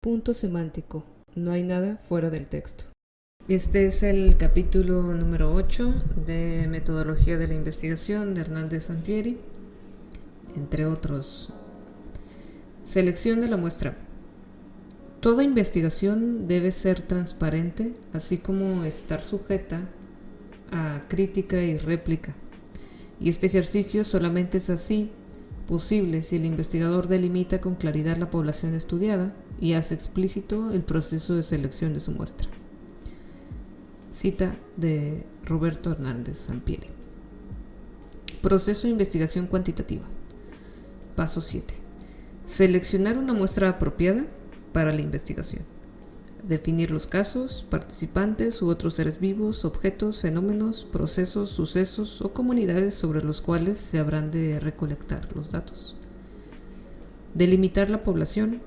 Punto semántico. No hay nada fuera del texto. Este es el capítulo número 8 de Metodología de la Investigación de Hernández Sampieri, entre otros. Selección de la muestra. Toda investigación debe ser transparente, así como estar sujeta a crítica y réplica. Y este ejercicio solamente es así posible si el investigador delimita con claridad la población estudiada y hace explícito el proceso de selección de su muestra. Cita de Roberto Hernández Sampieri. Proceso de investigación cuantitativa. Paso 7. Seleccionar una muestra apropiada para la investigación. Definir los casos, participantes u otros seres vivos, objetos, fenómenos, procesos, sucesos o comunidades sobre los cuales se habrán de recolectar los datos. Delimitar la población.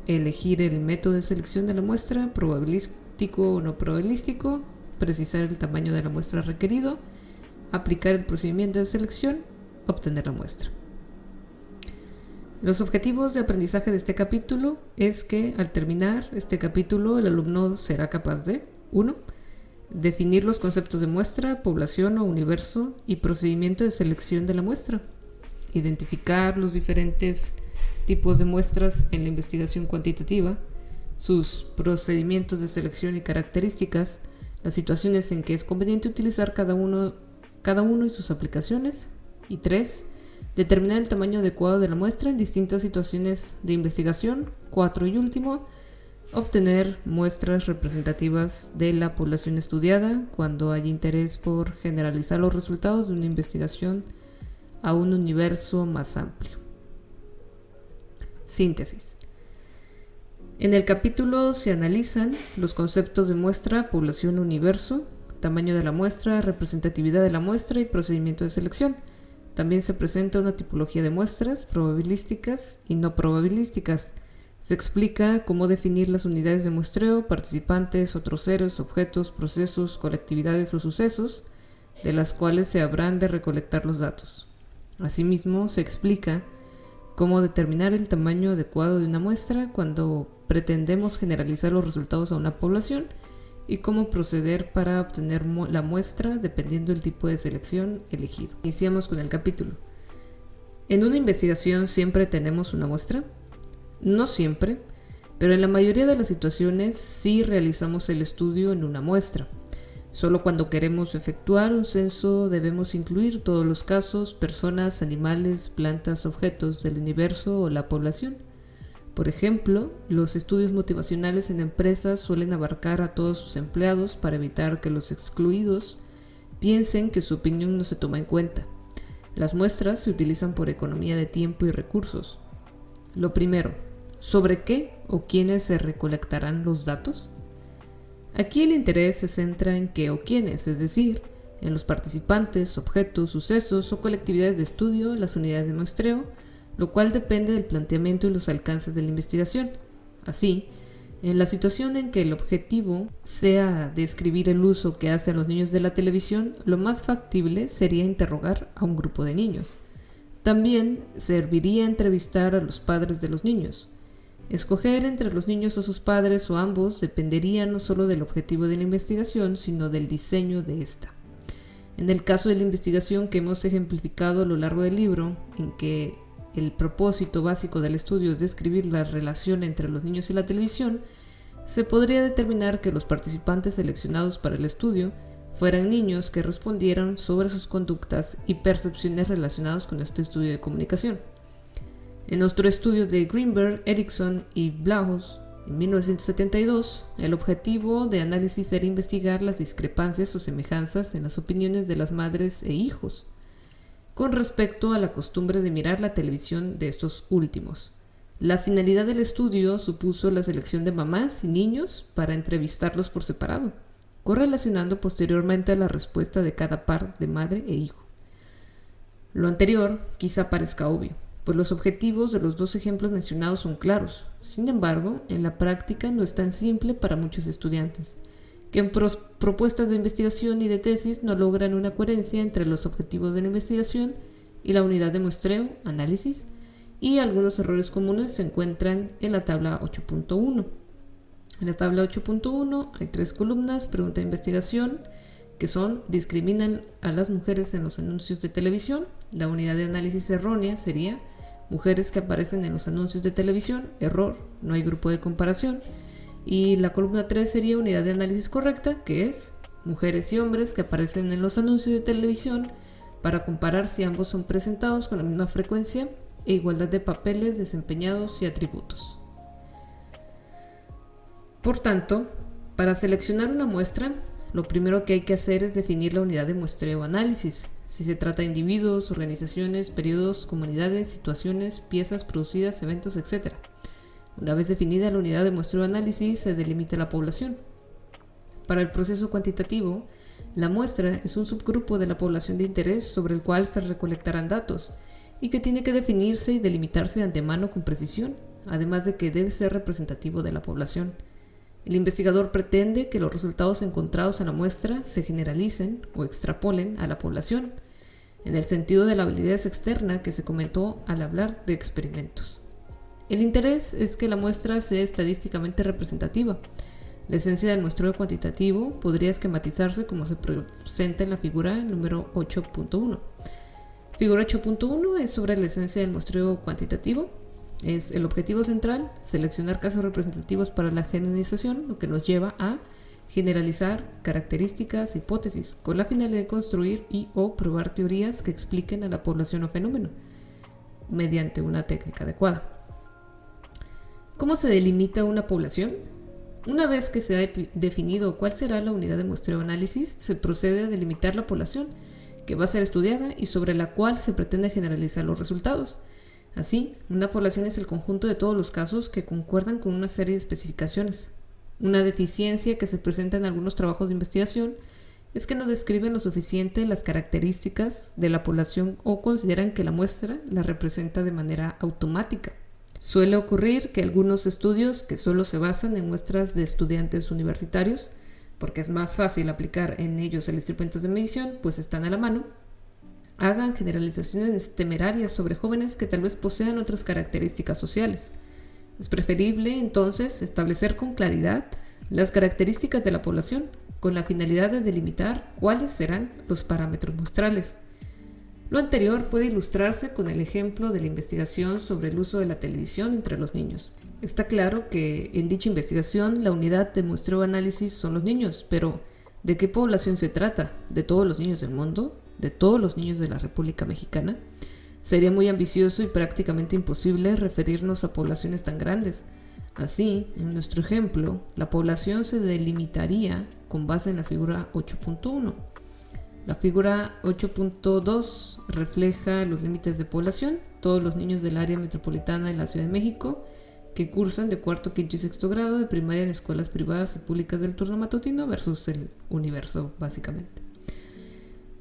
Elegir el método de selección de la muestra, probabilístico o no probabilístico. Precisar el tamaño de la muestra requerido. Aplicar el procedimiento de selección. Obtener la muestra. Los objetivos de aprendizaje de este capítulo es que al terminar este capítulo el alumno será capaz de 1. Definir los conceptos de muestra, población o universo y procedimiento de selección de la muestra. Identificar los diferentes tipos de muestras en la investigación cuantitativa, sus procedimientos de selección y características, las situaciones en que es conveniente utilizar cada uno y sus aplicaciones. Y 3. Determinar el tamaño adecuado de la muestra en distintas situaciones de investigación. 4. Y último, obtener muestras representativas de la población estudiada cuando haya interés por generalizar los resultados de una investigación a un universo más amplio. Síntesis. En el capítulo se analizan los conceptos de muestra, población, universo, tamaño de la muestra, representatividad de la muestra y procedimiento de selección. También se presenta una tipología de muestras probabilísticas y no probabilísticas. Se explica cómo definir las unidades de muestreo, participantes, otros seres, objetos, procesos, colectividades o sucesos, de las cuales se habrán de recolectar los datos. Asimismo, se explica cómo determinar el tamaño adecuado de una muestra cuando pretendemos generalizar los resultados a una población y cómo proceder para obtener la muestra dependiendo del tipo de selección elegido. Iniciamos con el capítulo. ¿En una investigación siempre tenemos una muestra? No siempre, pero en la mayoría de las situaciones sí realizamos el estudio en una muestra. Solo cuando queremos efectuar un censo debemos incluir todos los casos, personas, animales, plantas, objetos del universo o la población. Por ejemplo, los estudios motivacionales en empresas suelen abarcar a todos sus empleados para evitar que los excluidos piensen que su opinión no se toma en cuenta. Las muestras se utilizan por economía de tiempo y recursos. Lo primero, ¿sobre qué o quiénes se recolectarán los datos? Aquí el interés se centra en qué o quiénes, es decir, en los participantes, objetos, sucesos o colectividades de estudio, las unidades de muestreo, lo cual depende del planteamiento y los alcances de la investigación. Así, en la situación en que el objetivo sea describir el uso que hacen los niños de la televisión, lo más factible sería interrogar a un grupo de niños. También serviría entrevistar a los padres de los niños. Escoger entre los niños o sus padres o ambos dependería no solo del objetivo de la investigación, sino del diseño de esta. En el caso de la investigación que hemos ejemplificado a lo largo del libro, en que el propósito básico del estudio es describir la relación entre los niños y la televisión, se podría determinar que los participantes seleccionados para el estudio fueran niños que respondieran sobre sus conductas y percepciones relacionados con este estudio de comunicación. En otro estudio de Greenberg, Erickson y Blahus, en 1972, el objetivo de análisis era investigar las discrepancias o semejanzas en las opiniones de las madres e hijos con respecto a la costumbre de mirar la televisión de estos últimos. La finalidad del estudio supuso la selección de mamás y niños para entrevistarlos por separado, correlacionando posteriormente a la respuesta de cada par de madre e hijo. Lo anterior quizá parezca obvio, pues los objetivos de los dos ejemplos mencionados son claros. Sin embargo, en la práctica no es tan simple para muchos estudiantes, que en propuestas de investigación y de tesis no logran una coherencia entre los objetivos de la investigación y la unidad de muestreo, análisis, y algunos errores comunes se encuentran en la tabla 8.1. En la tabla 8.1 hay 3 columnas, pregunta de investigación, que son: discriminan a las mujeres en los anuncios de televisión. La unidad de análisis errónea sería: mujeres que aparecen en los anuncios de televisión, error, no hay grupo de comparación. Y la columna 3 sería unidad de análisis correcta, que es: mujeres y hombres que aparecen en los anuncios de televisión, para comparar si ambos son presentados con la misma frecuencia e igualdad de papeles desempeñados y atributos. Por tanto, para seleccionar una muestra, lo primero que hay que hacer es definir la unidad de muestreo o análisis, si se trata de individuos, organizaciones, periodos, comunidades, situaciones, piezas producidas, eventos, etc. Una vez definida la unidad de muestreo o análisis, se delimita la población. Para el proceso cuantitativo, la muestra es un subgrupo de la población de interés sobre el cual se recolectarán datos y que tiene que definirse y delimitarse de antemano con precisión, además de que debe ser representativo de la población. El investigador pretende que los resultados encontrados en la muestra se generalicen o extrapolen a la población, en el sentido de la validez externa que se comentó al hablar de experimentos. El interés es que la muestra sea estadísticamente representativa. La esencia del muestreo cuantitativo podría esquematizarse como se presenta en la figura número 8.1. Figura 8.1 es sobre la esencia del muestreo cuantitativo. Es el objetivo central: seleccionar casos representativos para la generalización, lo que nos lleva a generalizar características, hipótesis, con la finalidad de construir y o probar teorías que expliquen a la población o fenómeno, mediante una técnica adecuada. ¿Cómo se delimita una población? Una vez que se ha definido cuál será la unidad de muestreo o análisis, se procede a delimitar la población que va a ser estudiada y sobre la cual se pretende generalizar los resultados. Así, una población es el conjunto de todos los casos que concuerdan con una serie de especificaciones. Una deficiencia que se presenta en algunos trabajos de investigación es que no describen lo suficiente las características de la población o consideran que la muestra la representa de manera automática. Suele ocurrir que algunos estudios que solo se basan en muestras de estudiantes universitarios, porque es más fácil aplicar en ellos el instrumentos de medición, pues están a la mano, hagan generalizaciones temerarias sobre jóvenes que tal vez posean otras características sociales. Es preferible, entonces, establecer con claridad las características de la población, con la finalidad de delimitar cuáles serán los parámetros muestrales. Lo anterior puede ilustrarse con el ejemplo de la investigación sobre el uso de la televisión entre los niños. Está claro que en dicha investigación la unidad de muestreo análisis son los niños, pero ¿de qué población se trata? ¿De todos los niños del mundo? ¿De todos los niños de la República Mexicana? Sería muy ambicioso y prácticamente imposible referirnos a poblaciones tan grandes. Así, en nuestro ejemplo, la población se delimitaría con base en la figura 8.1. La figura 8.2 refleja los límites de población, todos los niños del área metropolitana de la Ciudad de México que cursan de cuarto, quinto y sexto grado de primaria en escuelas privadas y públicas del turno matutino versus el universo, básicamente.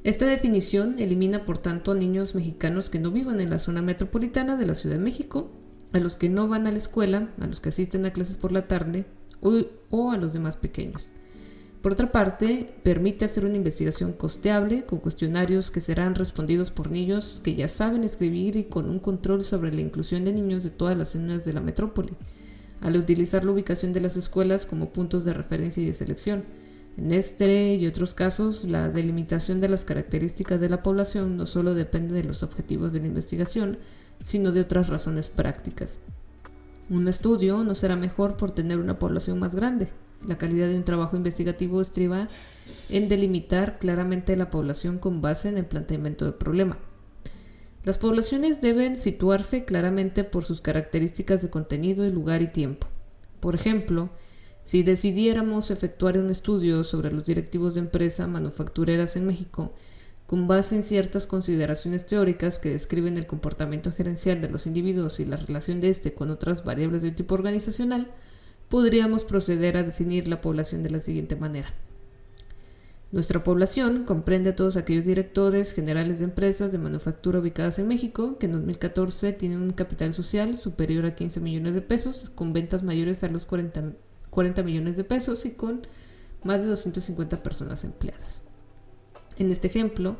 Esta definición elimina, por tanto, a niños mexicanos que no vivan en la zona metropolitana de la Ciudad de México, a los que no van a la escuela, a los que asisten a clases por la tarde o a los demás pequeños. Por otra parte, permite hacer una investigación costeable con cuestionarios que serán respondidos por niños que ya saben escribir y con un control sobre la inclusión de niños de todas las zonas de la metrópoli, al utilizar la ubicación de las escuelas como puntos de referencia y de selección. En este y otros casos, la delimitación de las características de la población no solo depende de los objetivos de la investigación, sino de otras razones prácticas. Un estudio no será mejor por tener una población más grande. La calidad de un trabajo investigativo estriba en delimitar claramente la población con base en el planteamiento del problema. Las poblaciones deben situarse claramente por sus características de contenido, lugar y tiempo. Por ejemplo, si decidiéramos efectuar un estudio sobre los directivos de empresas manufactureras en México, con base en ciertas consideraciones teóricas que describen el comportamiento gerencial de los individuos y la relación de este con otras variables de tipo organizacional, podríamos proceder a definir la población de la siguiente manera. Nuestra población comprende a todos aquellos directores generales de empresas de manufactura ubicadas en México que en 2014 tienen un capital social superior a 15 millones de pesos, con ventas mayores a los 40 millones de pesos y con más de 250 personas empleadas. En este ejemplo,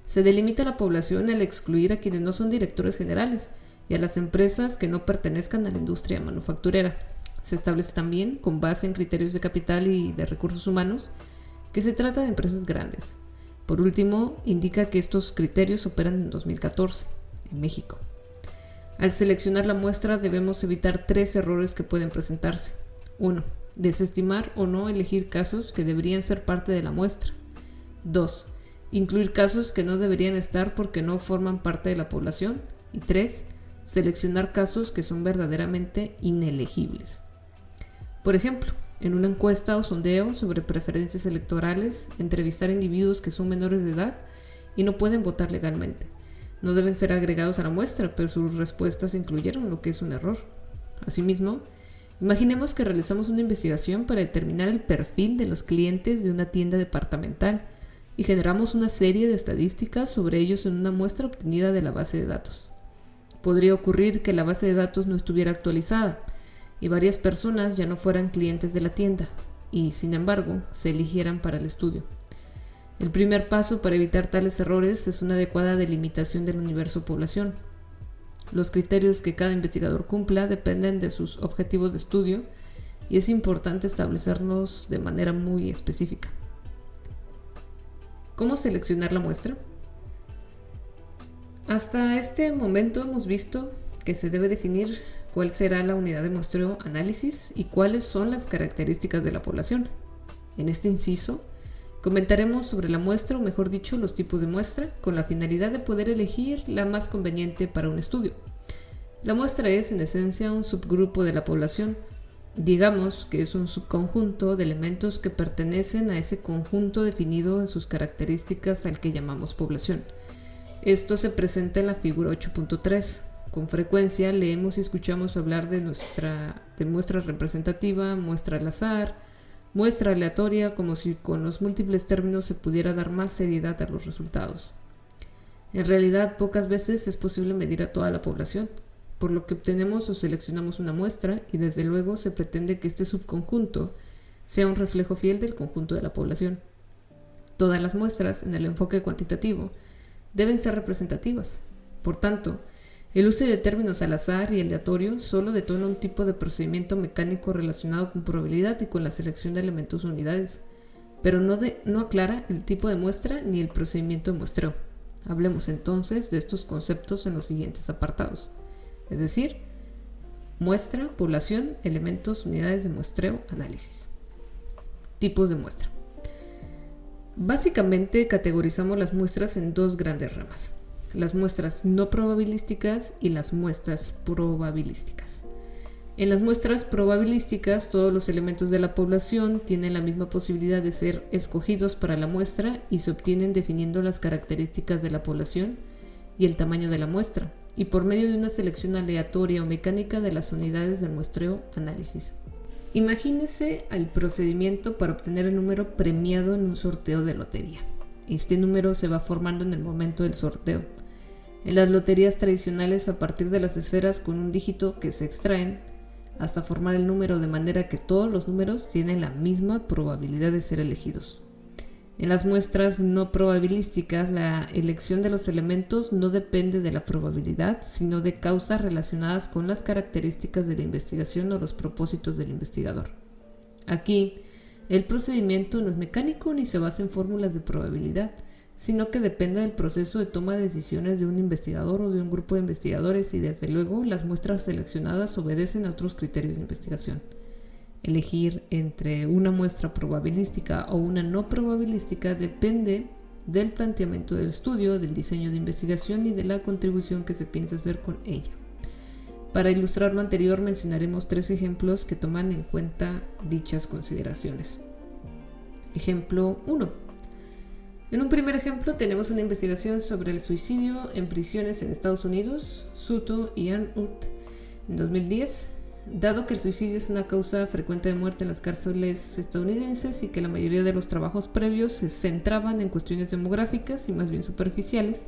se delimita la población al excluir a quienes no son directores generales y a las empresas que no pertenezcan a la industria manufacturera. Se establece también, con base en criterios de capital y de recursos humanos, que se trata de empresas grandes. Por último, indica que estos criterios operan en 2014, en México. Al seleccionar la muestra debemos evitar 3 errores que pueden presentarse. 1. Desestimar o no elegir casos que deberían ser parte de la muestra. 2. Incluir casos que no deberían estar porque no forman parte de la población. Y 3. Seleccionar casos que son verdaderamente inelegibles. Por ejemplo, en una encuesta o sondeo sobre preferencias electorales, entrevistar a individuos que son menores de edad y no pueden votar legalmente. No deben ser agregados a la muestra, pero sus respuestas incluyeron, lo que es un error. Asimismo, imaginemos que realizamos una investigación para determinar el perfil de los clientes de una tienda departamental y generamos una serie de estadísticas sobre ellos en una muestra obtenida de la base de datos. Podría ocurrir que la base de datos no estuviera actualizada y varias personas ya no fueran clientes de la tienda y, sin embargo, se eligieran para el estudio. El primer paso para evitar tales errores es una adecuada delimitación del universo población. Los criterios que cada investigador cumpla dependen de sus objetivos de estudio y es importante establecerlos de manera muy específica. ¿Cómo seleccionar la muestra? Hasta este momento hemos visto que se debe definir cuál será la unidad de muestreo análisis y cuáles son las características de la población. En este inciso, comentaremos sobre la muestra, o mejor dicho, los tipos de muestra, con la finalidad de poder elegir la más conveniente para un estudio. La muestra es, en esencia, un subgrupo de la población. Digamos que es un subconjunto de elementos que pertenecen a ese conjunto definido en sus características al que llamamos población. Esto se presenta en la figura 8.3. Con frecuencia leemos y escuchamos hablar de muestra representativa, muestra al azar, muestra aleatoria, como si con los múltiples términos se pudiera dar más seriedad a los resultados. En realidad, pocas veces es posible medir a toda la población, por lo que obtenemos o seleccionamos una muestra y desde luego se pretende que este subconjunto sea un reflejo fiel del conjunto de la población. Todas las muestras, en el enfoque cuantitativo, deben ser representativas. Por tanto, el uso de términos al azar y aleatorio solo detona un tipo de procedimiento mecánico relacionado con probabilidad y con la selección de elementos o unidades, pero no aclara el tipo de muestra ni el procedimiento de muestreo. Hablemos entonces de estos conceptos en los siguientes apartados, es decir, muestra, población, elementos, unidades de muestreo, análisis. Tipos de muestra. Básicamente categorizamos las muestras en 2 grandes ramas: las muestras no probabilísticas y las muestras probabilísticas. En las muestras probabilísticas, todos los elementos de la población tienen la misma posibilidad de ser escogidos para la muestra y se obtienen definiendo las características de la población y el tamaño de la muestra, y por medio de una selección aleatoria o mecánica de las unidades del muestreo análisis. Imagínese el procedimiento para obtener el número premiado en un sorteo de lotería. Este número se va formando en el momento del sorteo. En las loterías tradicionales, a partir de las esferas con un dígito que se extraen hasta formar el número, de manera que todos los números tienen la misma probabilidad de ser elegidos. En las muestras no probabilísticas, la elección de los elementos no depende de la probabilidad, sino de causas relacionadas con las características de la investigación o los propósitos del investigador. Aquí, el procedimiento no es mecánico ni se basa en fórmulas de probabilidad, sino que depende del proceso de toma de decisiones de un investigador o de un grupo de investigadores y, desde luego, las muestras seleccionadas obedecen a otros criterios de investigación. Elegir entre una muestra probabilística o una no probabilística depende del planteamiento del estudio, del diseño de investigación y de la contribución que se piensa hacer con ella. Para ilustrar lo anterior, mencionaremos 3 ejemplos que toman en cuenta dichas consideraciones. Ejemplo 1. En un primer ejemplo tenemos una investigación sobre el suicidio en prisiones en Estados Unidos, Sutton y Ann Ut, en 2010. Dado que el suicidio es una causa frecuente de muerte en las cárceles estadounidenses y que la mayoría de los trabajos previos se centraban en cuestiones demográficas y más bien superficiales,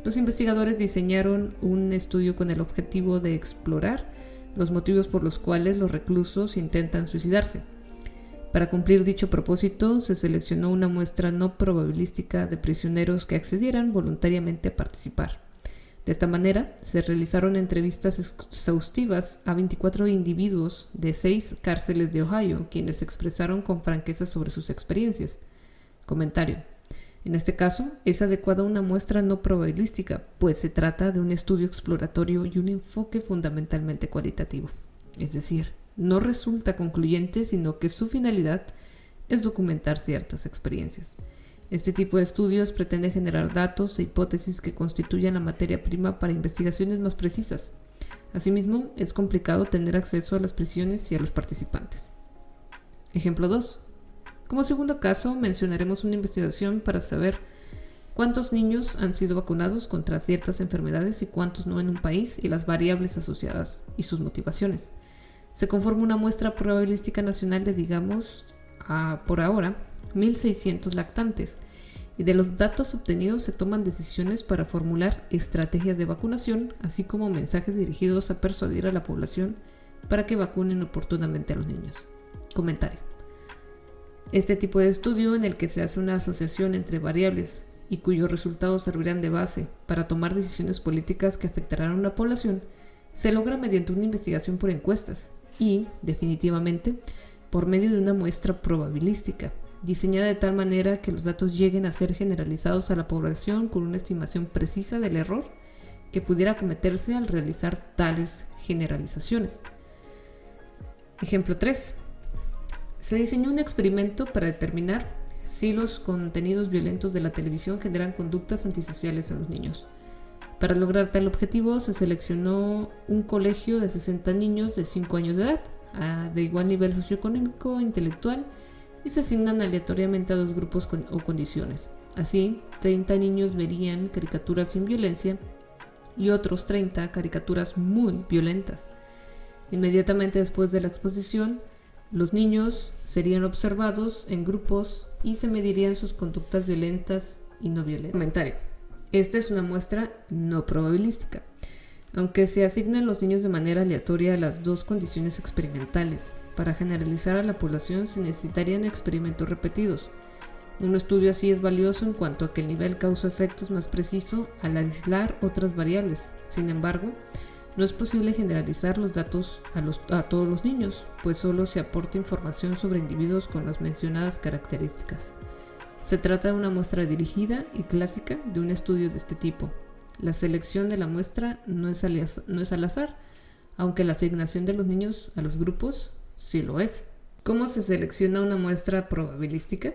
los investigadores diseñaron un estudio con el objetivo de explorar los motivos por los cuales los reclusos intentan suicidarse. Para cumplir dicho propósito, se seleccionó una muestra no probabilística de prisioneros que accedieran voluntariamente a participar. De esta manera, se realizaron entrevistas exhaustivas a 24 individuos de 6 cárceles de Ohio, quienes expresaron con franqueza sobre sus experiencias. Comentario. En este caso, es adecuada una muestra no probabilística, pues se trata de un estudio exploratorio y un enfoque fundamentalmente cualitativo. Es decir, no resulta concluyente, sino que su finalidad es documentar ciertas experiencias. Este tipo de estudios pretende generar datos e hipótesis que constituyan la materia prima para investigaciones más precisas. Asimismo, es complicado tener acceso a las prisiones y a los participantes. Ejemplo 2. Como segundo caso, mencionaremos una investigación para saber cuántos niños han sido vacunados contra ciertas enfermedades y cuántos no en un país, y las variables asociadas y sus motivaciones. Se conforma una muestra probabilística nacional de, digamos, por ahora, 1.600 lactantes, y de los datos obtenidos se toman decisiones para formular estrategias de vacunación, así como mensajes dirigidos a persuadir a la población para que vacunen oportunamente a los niños. Comentario. Este tipo de estudio, en el que se hace una asociación entre variables y cuyos resultados servirán de base para tomar decisiones políticas que afectarán a una población, se logra mediante una investigación por encuestas y, definitivamente, por medio de una muestra probabilística, diseñada de tal manera que los datos lleguen a ser generalizados a la población con una estimación precisa del error que pudiera cometerse al realizar tales generalizaciones. Ejemplo 3. Se diseñó un experimento para determinar si los contenidos violentos de la televisión generan conductas antisociales en los niños. Para lograr tal objetivo, se seleccionó un colegio de 60 niños de 5 años de edad, de igual nivel socioeconómico e intelectual, y se asignan aleatoriamente a 2 grupos o condiciones. Así, 30 niños verían caricaturas sin violencia y otros 30 caricaturas muy violentas. Inmediatamente después de la exposición, los niños serían observados en grupos y se medirían sus conductas violentas y no violentas. Comentario. Esta es una muestra no probabilística. Aunque se asignan los niños de manera aleatoria a las 2 condiciones experimentales, para generalizar a la población se necesitarían experimentos repetidos. Un estudio así es valioso en cuanto a que el nivel causa-efecto es más preciso al aislar otras variables. Sin embargo, no es posible generalizar los datos a todos los niños, pues solo se aporta información sobre individuos con las mencionadas características. Se trata de una muestra dirigida y clásica de un estudio de este tipo. La selección de la muestra no es al azar, aunque la asignación de los niños a los grupos sí lo es. ¿Cómo se selecciona una muestra probabilística?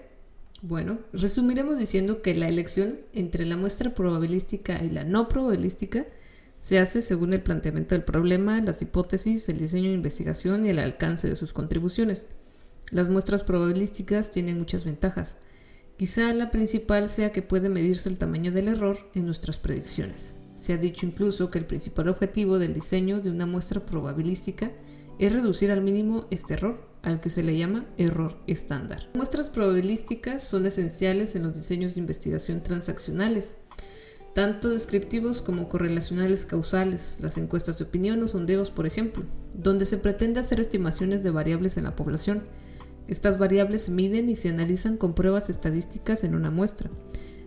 Bueno, resumiremos diciendo que la elección entre la muestra probabilística y la no probabilística se hace según el planteamiento del problema, las hipótesis, el diseño de investigación y el alcance de sus contribuciones. Las muestras probabilísticas tienen muchas ventajas. Quizá la principal sea que puede medirse el tamaño del error en nuestras predicciones. Se ha dicho incluso que el principal objetivo del diseño de una muestra probabilística es reducir al mínimo este error, al que se le llama error estándar. Las muestras probabilísticas son esenciales en los diseños de investigación transaccionales, tanto descriptivos como correlacionales causales, las encuestas de opinión o sondeos, por ejemplo, donde se pretende hacer estimaciones de variables en la población. Estas variables se miden y se analizan con pruebas estadísticas en una muestra,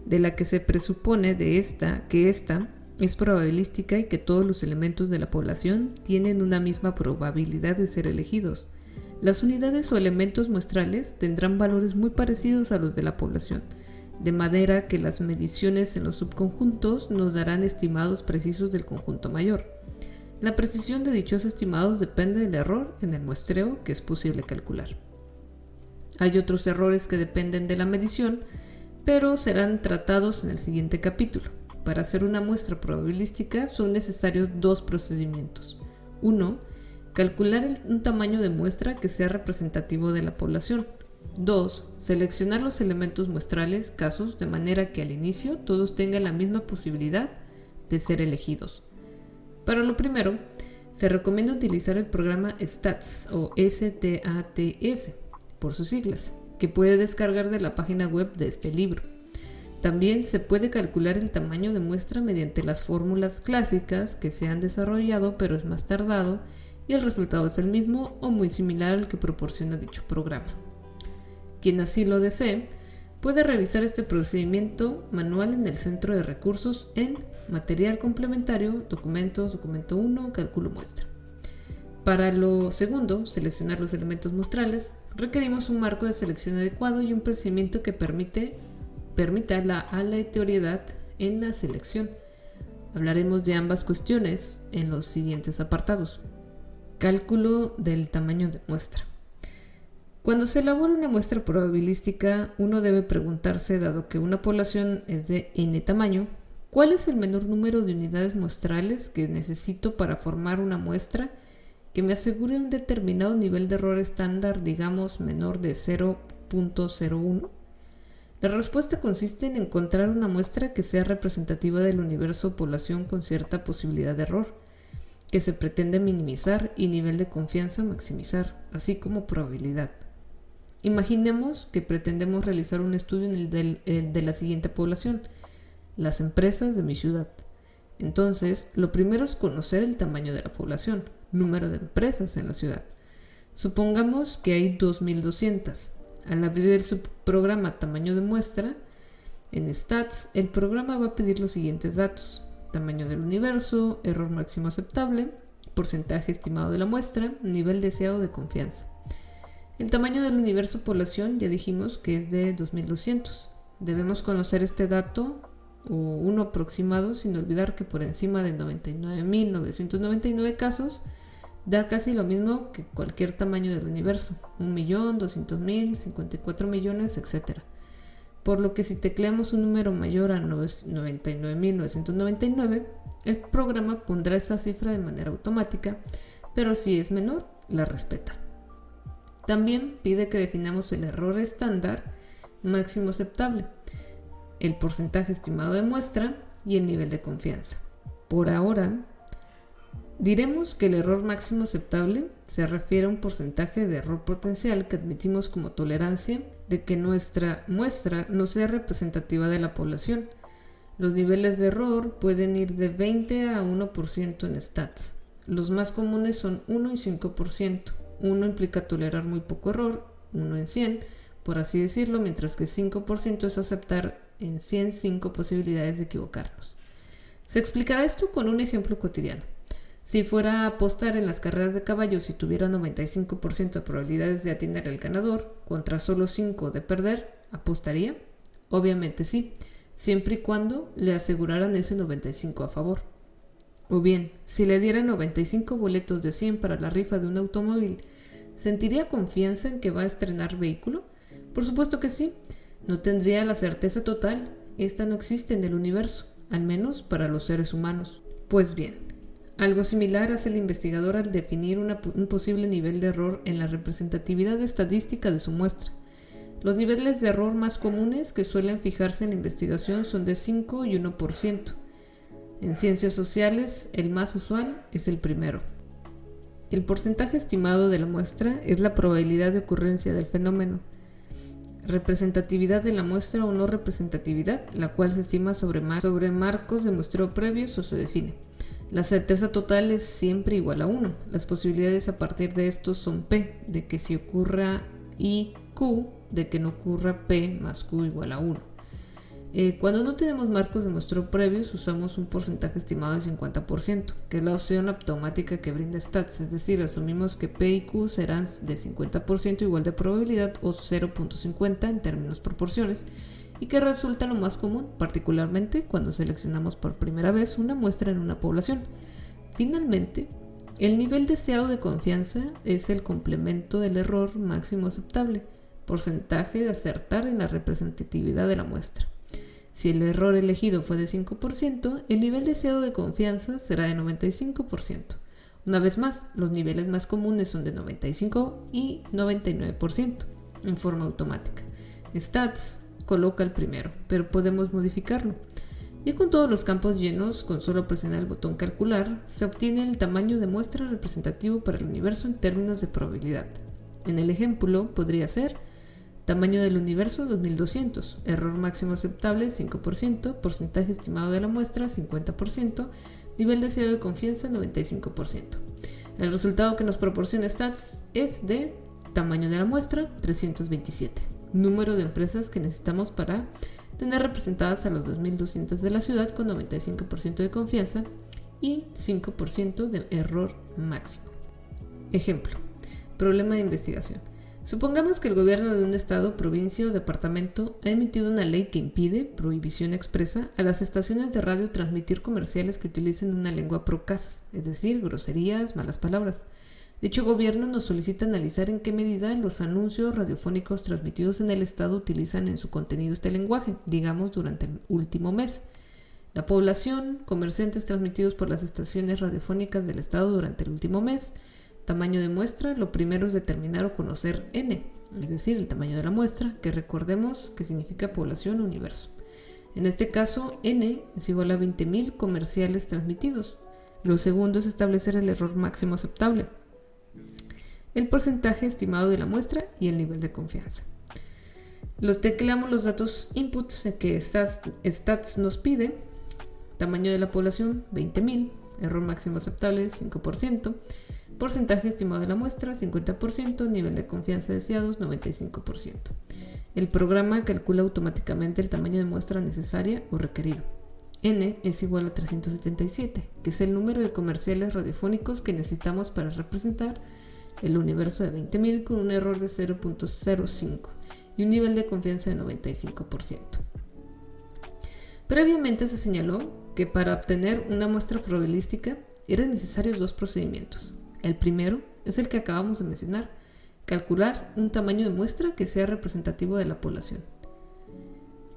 de la que se presupone que esta es probabilística y que todos los elementos de la población tienen una misma probabilidad de ser elegidos. Las unidades o elementos muestrales tendrán valores muy parecidos a los de la población, de manera que las mediciones en los subconjuntos nos darán estimados precisos del conjunto mayor. La precisión de dichos estimados depende del error en el muestreo que es posible calcular. Hay otros errores que dependen de la medición, pero serán tratados en el siguiente capítulo. Para hacer una muestra probabilística son necesarios 2 procedimientos. 1. Calcular un tamaño de muestra que sea representativo de la población. 2. Seleccionar los elementos muestrales, casos, de manera que al inicio todos tengan la misma posibilidad de ser elegidos. Para lo primero, se recomienda utilizar el programa STATS o STATS, por sus siglas, que puede descargar de la página web de este libro. También se puede calcular el tamaño de muestra mediante las fórmulas clásicas que se han desarrollado, pero es más tardado y el resultado es el mismo o muy similar al que proporciona dicho programa. Quien así lo desee Puede revisar este procedimiento manual en el centro de recursos en Material complementario, Documentos, Documento 1, Cálculo muestra. Para lo segundo, seleccionar los elementos muestrales, requerimos un marco de selección adecuado y un procedimiento que permita la aleatoriedad en la selección. Hablaremos de ambas cuestiones en los siguientes apartados. Cálculo del tamaño de muestra. Cuando se elabora una muestra probabilística, uno debe preguntarse, dado que una población es de n tamaño, ¿cuál es el menor número de unidades muestrales que necesito para formar una muestra que me asegure un determinado nivel de error estándar, digamos menor de 0.01? La respuesta consiste en encontrar una muestra que sea representativa del universo o población con cierta posibilidad de error, que se pretende minimizar, y nivel de confianza maximizar, así como probabilidad. Imaginemos que pretendemos realizar un estudio de la siguiente población: las empresas de mi ciudad. Entonces, lo primero es conocer el tamaño de la población, número de empresas en la ciudad. Supongamos que hay 2.200. Al abrir el subprograma tamaño de muestra, en Stats, el programa va a pedir los siguientes datos: tamaño del universo, error máximo aceptable, porcentaje estimado de la muestra, nivel deseado de confianza. El tamaño del universo población ya dijimos que es de 2.200. Debemos conocer este dato o uno aproximado, sin olvidar que por encima de 99.999 casos da casi lo mismo que cualquier tamaño del universo: 1.000.000, 200.000, 54 millones, etc. Por lo que si tecleamos un número mayor a 99.999, el programa pondrá esta cifra de manera automática, pero si es menor, la respeta. También pide que definamos el error estándar máximo aceptable, el porcentaje estimado de muestra y el nivel de confianza. Por ahora, diremos que el error máximo aceptable se refiere a un porcentaje de error potencial que admitimos como tolerancia de que nuestra muestra no sea representativa de la población. Los niveles de error pueden ir de 20 a 1% en Stats. Los más comunes son 1 y 5%. 1 implica tolerar muy poco error, 1 en 100, por así decirlo, mientras que 5% es aceptar en 105 posibilidades de equivocarnos. Se explicará esto con un ejemplo cotidiano. Si fuera a apostar en las carreras de caballos y tuviera 95% de probabilidades de atinar al ganador contra solo 5 de perder, ¿apostaría? Obviamente sí, siempre y cuando le aseguraran ese 95 a favor. O bien, si le dieran 95 boletos de 100 para la rifa de un automóvil, ¿sentiría confianza en que va a estrenar vehículo? Por supuesto que sí. No tendría la certeza total. Esta no existe en el universo, al menos para los seres humanos. Pues bien, algo similar hace el investigador al definir un posible nivel de error en la representatividad estadística de su muestra. Los niveles de error más comunes que suelen fijarse en la investigación son de 5 y 1%. En ciencias sociales, el más usual es el primero. El porcentaje estimado de la muestra es la probabilidad de ocurrencia del fenómeno. Representatividad de la muestra o no representatividad, la cual se estima sobre marcos de muestreo previos o se define. La certeza total es siempre igual a 1. Las posibilidades a partir de esto son P, de que si ocurra I, Q, de que no ocurra P más Q igual a 1. Cuando no tenemos marcos de muestreo previos, usamos un porcentaje estimado de 50%, que es la opción automática que brinda Stats, es decir, asumimos que P y Q serán de 50% igual de probabilidad o 0.50 en términos proporciones, y que resulta lo más común, particularmente cuando seleccionamos por primera vez una muestra en una población. Finalmente, el nivel deseado de confianza es el complemento del error máximo aceptable, porcentaje de acertar en la representatividad de la muestra. Si el error elegido fue de 5%, el nivel deseado de confianza será de 95%. Una vez más, los niveles más comunes son de 95 y 99%, en forma automática. Stats coloca el primero, pero podemos modificarlo. Y con todos los campos llenos, con solo presionar el botón calcular, se obtiene el tamaño de muestra representativo para el universo en términos de probabilidad. En el ejemplo podría ser: tamaño del universo 2200, error máximo aceptable 5%, porcentaje estimado de la muestra 50%, nivel deseado de confianza 95%. El resultado que nos proporciona Stats es de tamaño de la muestra 327. número de empresas que necesitamos para tener representadas a los 2.200 de la ciudad con 95% de confianza y 5% de error máximo. Ejemplo, problema de investigación. Supongamos que el gobierno de un estado, provincia o departamento ha emitido una ley que impide, prohibición expresa, a las estaciones de radio transmitir comerciales que utilicen una lengua procaz, es decir, groserías, malas palabras. Dicho gobierno nos solicita analizar en qué medida los anuncios radiofónicos transmitidos en el estado utilizan en su contenido este lenguaje, digamos durante el último mes. La población, comerciantes transmitidos por las estaciones radiofónicas del estado durante el último mes. Tamaño de muestra, lo primero es determinar o conocer N, es decir, el tamaño de la muestra, que recordemos que significa población universo. En este caso, N es igual a 20.000 comerciales transmitidos. Lo segundo es establecer el error máximo aceptable, el porcentaje estimado de la muestra y el nivel de confianza. Tecleamos los datos inputs que Stats nos pide. Tamaño de la población, 20.000, error máximo aceptable, 5%. Porcentaje estimado de la muestra, 50%, nivel de confianza deseados, 95%. El programa calcula automáticamente el tamaño de muestra necesaria o requerido. N es igual a 377, que es el número de comerciales radiofónicos que necesitamos para representar el universo de 20.000 con un error de 0.05 y un nivel de confianza de 95%. Previamente se señaló que para obtener una muestra probabilística eran necesarios dos procedimientos. El primero es el que acabamos de mencionar, calcular un tamaño de muestra que sea representativo de la población.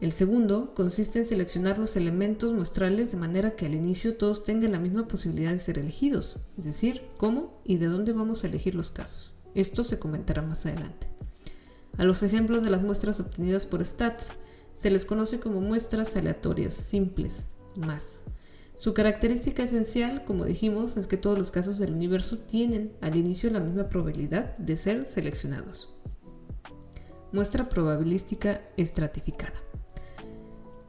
El segundo consiste en seleccionar los elementos muestrales de manera que al inicio todos tengan la misma posibilidad de ser elegidos, es decir, cómo y de dónde vamos a elegir los casos. Esto se comentará más adelante. A los ejemplos de las muestras obtenidas por Stats se les conoce como muestras aleatorias simples, más. Su característica esencial, como dijimos, es que todos los casos del universo tienen al inicio la misma probabilidad de ser seleccionados. Muestra probabilística estratificada.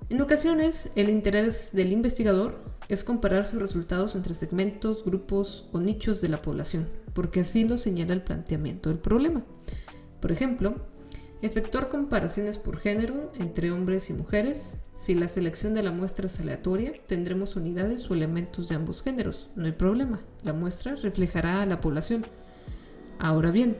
En ocasiones, el interés del investigador es comparar sus resultados entre segmentos, grupos o nichos de la población, porque así lo señala el planteamiento del problema. Por ejemplo, efectuar comparaciones por género entre hombres y mujeres. Si la selección de la muestra es aleatoria, tendremos unidades o elementos de ambos géneros. No hay problema, la muestra reflejará a la población. Ahora bien,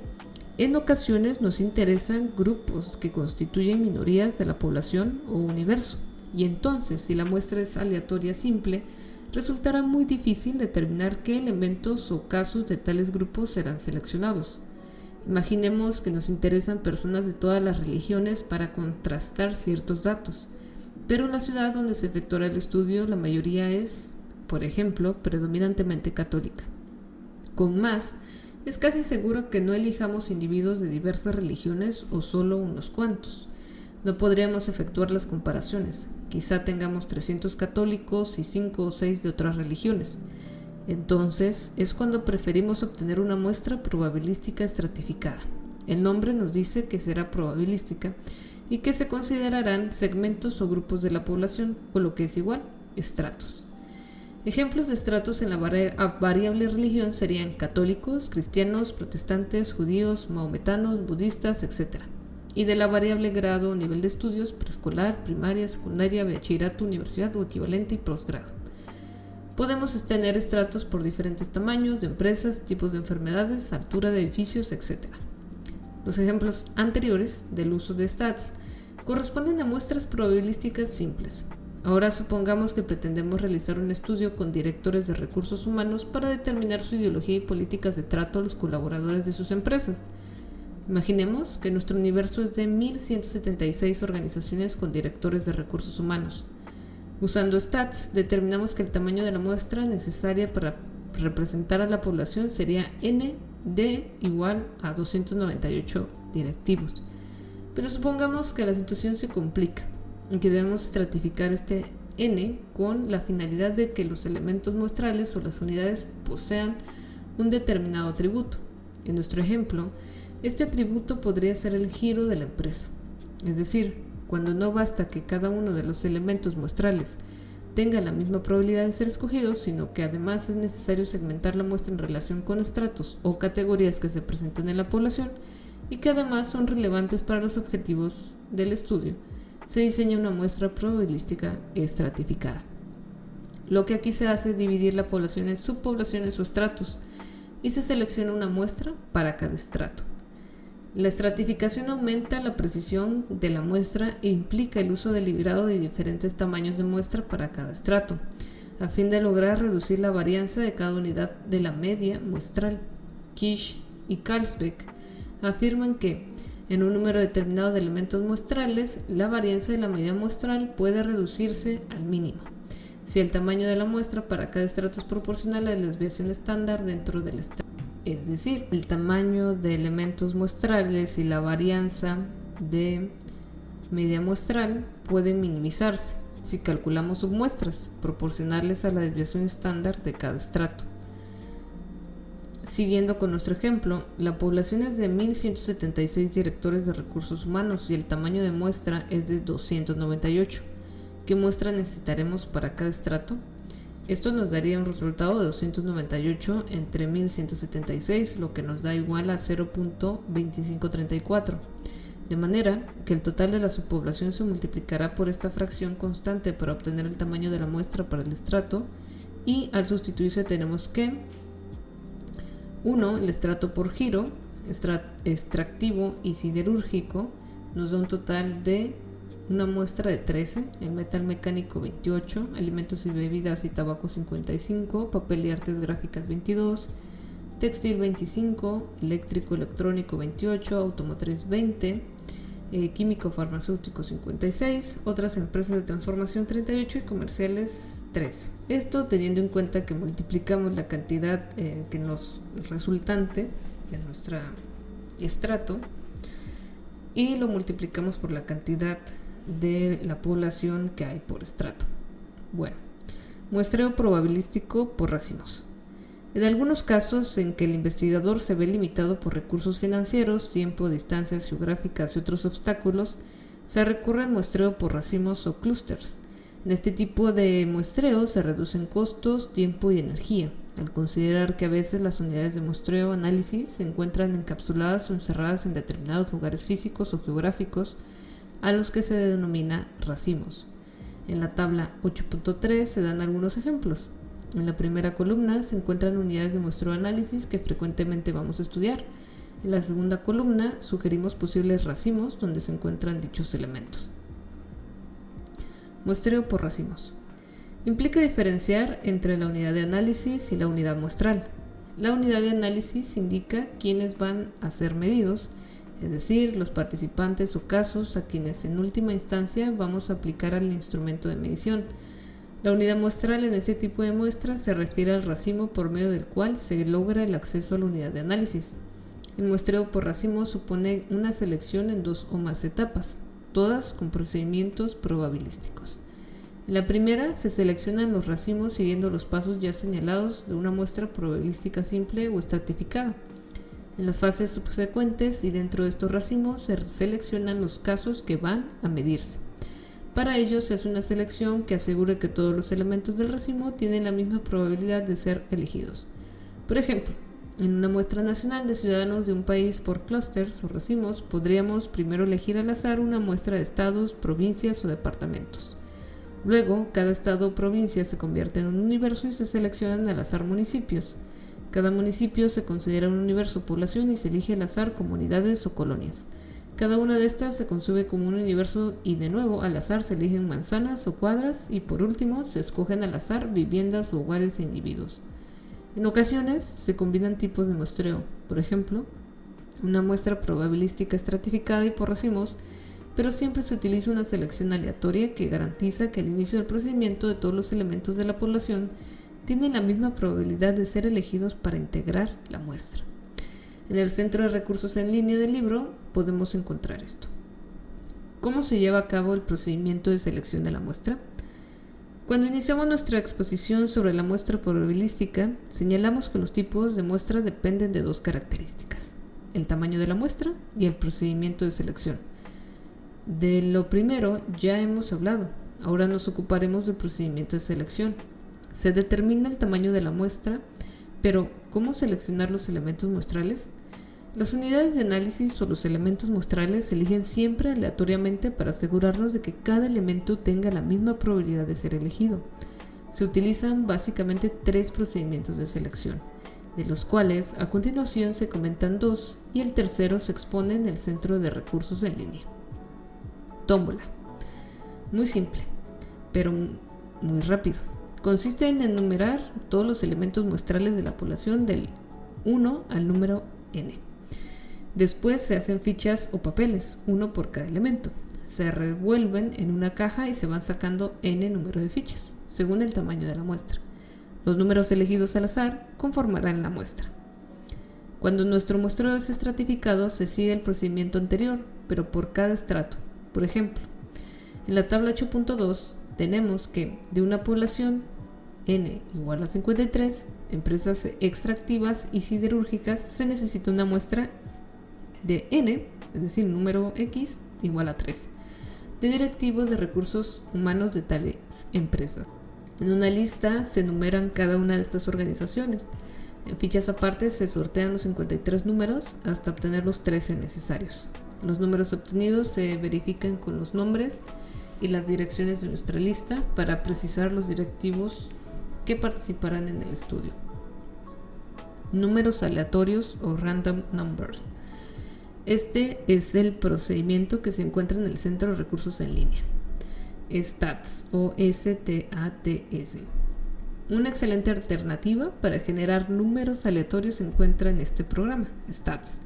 en ocasiones nos interesan grupos que constituyen minorías de la población o universo, y entonces, si la muestra es aleatoria simple, resultará muy difícil determinar qué elementos o casos de tales grupos serán seleccionados. Imaginemos que nos interesan personas de todas las religiones para contrastar ciertos datos, pero en la ciudad donde se efectuará el estudio la mayoría es, por ejemplo, predominantemente católica. Con más, es casi seguro que no elijamos individuos de diversas religiones o solo unos cuantos. No podríamos efectuar las comparaciones. Quizá tengamos 300 católicos y 5 o 6 de otras religiones. Entonces, es cuando preferimos obtener una muestra probabilística estratificada. El nombre nos dice que será probabilística y que se considerarán segmentos o grupos de la población, o lo que es igual, estratos. Ejemplos de estratos en la variable religión serían católicos, cristianos, protestantes, judíos, mahometanos, budistas, etc. Y de la variable grado o nivel de estudios, preescolar, primaria, secundaria, bachillerato, universidad o equivalente y posgrado. Podemos tener estratos por diferentes tamaños de empresas, tipos de enfermedades, altura de edificios, etc. Los ejemplos anteriores del uso de Stats corresponden a muestras probabilísticas simples. Ahora supongamos que pretendemos realizar un estudio con directores de recursos humanos para determinar su ideología y políticas de trato a los colaboradores de sus empresas. Imaginemos que nuestro universo es de 1.176 organizaciones con directores de recursos humanos. Usando Stats, determinamos que el tamaño de la muestra necesaria para representar a la población sería N de igual a 298 directivos. Pero supongamos que la situación se complica y que debemos estratificar este N con la finalidad de que los elementos muestrales o las unidades posean un determinado atributo. En nuestro ejemplo, este atributo podría ser el giro de la empresa, es decir, cuando no basta que cada uno de los elementos muestrales tenga la misma probabilidad de ser escogidos, sino que además es necesario segmentar la muestra en relación con estratos o categorías que se presentan en la población, y que además son relevantes para los objetivos del estudio, se diseña una muestra probabilística estratificada. Lo que aquí se hace es dividir la población en subpoblaciones o estratos y se selecciona una muestra para cada estrato. La estratificación aumenta la precisión de la muestra e implica el uso deliberado de diferentes tamaños de muestra para cada estrato, a fin de lograr reducir la varianza de cada unidad de la media muestral. Kish y Carlsbeck afirman que, en un número determinado de elementos muestrales, la varianza de la media muestral puede reducirse al mínimo, si el tamaño de la muestra para cada estrato es proporcional a la desviación estándar dentro del estrato. Es decir, el tamaño de elementos muestrales y la varianza de media muestral pueden minimizarse si calculamos submuestras proporcionales a la desviación estándar de cada estrato. Siguiendo con nuestro ejemplo, la población es de 1.176 directores de recursos humanos y el tamaño de muestra es de 298. ¿Qué muestra necesitaremos para cada estrato? Esto nos daría un resultado de 298 entre 1.176, lo que nos da igual a 0.2534. De manera que el total de la subpoblación se multiplicará por esta fracción constante para obtener el tamaño de la muestra para el estrato, y al sustituirse tenemos que 1. El estrato por giro, extractivo y siderúrgico, nos da un total de una muestra de 13, el metal mecánico 28, alimentos y bebidas y tabaco 55, papel y artes gráficas 22, textil 25, eléctrico electrónico 28, automotriz 20, químico farmacéutico 56, otras empresas de transformación 38 y comerciales 13. Esto teniendo en cuenta que multiplicamos la cantidad que nos resultante de nuestro estrato y lo multiplicamos por la cantidad de la población que hay por estrato. Bueno, muestreo probabilístico por racimos. En algunos casos en que el investigador se ve limitado por recursos financieros, tiempo, distancias geográficas y otros obstáculos, se recurre al muestreo por racimos o clústeres. En este tipo de muestreo se reducen costos, tiempo y energía, al considerar que a veces las unidades de muestreo o análisis se encuentran encapsuladas o encerradas en determinados lugares físicos o geográficos, a los que se denomina racimos. En la tabla 8.3 se dan algunos ejemplos. En la primera columna se encuentran unidades de muestreo análisis que frecuentemente vamos a estudiar. En la segunda columna sugerimos posibles racimos donde se encuentran dichos elementos. Muestreo por racimos. Implica diferenciar entre la unidad de análisis y la unidad muestral. La unidad de análisis indica quiénes van a ser medidos, es decir, los participantes o casos a quienes en última instancia vamos a aplicar al instrumento de medición. La unidad muestral en este tipo de muestras se refiere al racimo por medio del cual se logra el acceso a la unidad de análisis. El muestreo por racimo supone una selección en 2 o más etapas, todas con procedimientos probabilísticos. En la primera se seleccionan los racimos siguiendo los pasos ya señalados de una muestra probabilística simple o estratificada. En las fases subsecuentes y dentro de estos racimos se seleccionan los casos que van a medirse. Para ello se hace una selección que asegure que todos los elementos del racimo tienen la misma probabilidad de ser elegidos. Por ejemplo, en una muestra nacional de ciudadanos de un país por clústeres o racimos, podríamos primero elegir al azar una muestra de estados, provincias o departamentos. Luego, cada estado o provincia se convierte en un universo y se seleccionan al azar municipios. Cada municipio se considera un universo población y se elige al azar comunidades o colonias. Cada una de estas se concibe como un universo y de nuevo al azar se eligen manzanas o cuadras y por último se escogen al azar viviendas o hogares e individuos. En ocasiones se combinan tipos de muestreo, por ejemplo, una muestra probabilística estratificada y por racimos, pero siempre se utiliza una selección aleatoria que garantiza que al inicio del procedimiento de todos los elementos de la población tienen la misma probabilidad de ser elegidos para integrar la muestra. En el Centro de Recursos en Línea del libro podemos encontrar esto. ¿Cómo se lleva a cabo el procedimiento de selección de la muestra? Cuando iniciamos nuestra exposición sobre la muestra probabilística, señalamos que los tipos de muestra dependen de 2 características: el tamaño de la muestra y el procedimiento de selección. De lo primero ya hemos hablado, ahora nos ocuparemos del procedimiento de selección. Se determina el tamaño de la muestra, pero ¿cómo seleccionar los elementos muestrales? Las unidades de análisis o los elementos muestrales se eligen siempre aleatoriamente para asegurarnos de que cada elemento tenga la misma probabilidad de ser elegido. Se utilizan básicamente 3 procedimientos de selección, de los cuales a continuación se comentan 2 y el tercero se expone en el Centro de Recursos en Línea. Tómbola. Muy simple, pero muy rápido. Consiste en enumerar todos los elementos muestrales de la población del 1 al número n. Después se hacen fichas o papeles, uno por cada elemento. Se revuelven en una caja y se van sacando n número de fichas, según el tamaño de la muestra. Los números elegidos al azar conformarán la muestra. Cuando nuestro muestreo es estratificado, se sigue el procedimiento anterior, pero por cada estrato. Por ejemplo, en la tabla 8.2 tenemos que de una población n igual a 53, empresas extractivas y siderúrgicas, se necesita una muestra de n, es decir, número x igual a 3, de directivos de recursos humanos de tales empresas. En una lista se enumeran cada una de estas organizaciones. En fichas aparte se sortean los 53 números hasta obtener los 13 necesarios. Los números obtenidos se verifican con los nombres y las direcciones de nuestra lista para precisar los directivos que participarán en el estudio. Números aleatorios o random numbers. Este es el procedimiento que se encuentra en el Centro de Recursos en Línea, STATS o STATS. Una excelente alternativa para generar números aleatorios se encuentra en este programa, STATS,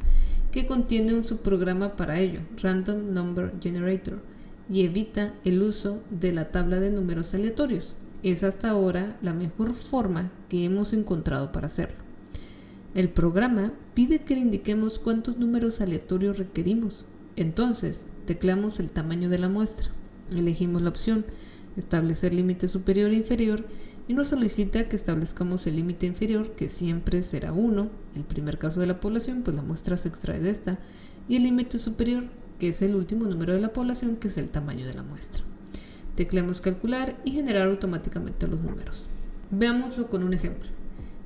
que contiene un subprograma para ello, Random Number Generator, y evita el uso de la tabla de números aleatorios. Es hasta ahora la mejor forma que hemos encontrado para hacerlo. El programa pide que le indiquemos cuántos números aleatorios requerimos. Entonces, tecleamos el tamaño de la muestra. Elegimos la opción establecer límite superior e inferior y nos solicita que establezcamos el límite inferior, que siempre será 1, el primer caso de la población, pues la muestra se extrae de esta, y el límite superior, que es el último número de la población, que es el tamaño de la muestra. Tecleamos calcular y generar automáticamente los números. Veámoslo con un ejemplo.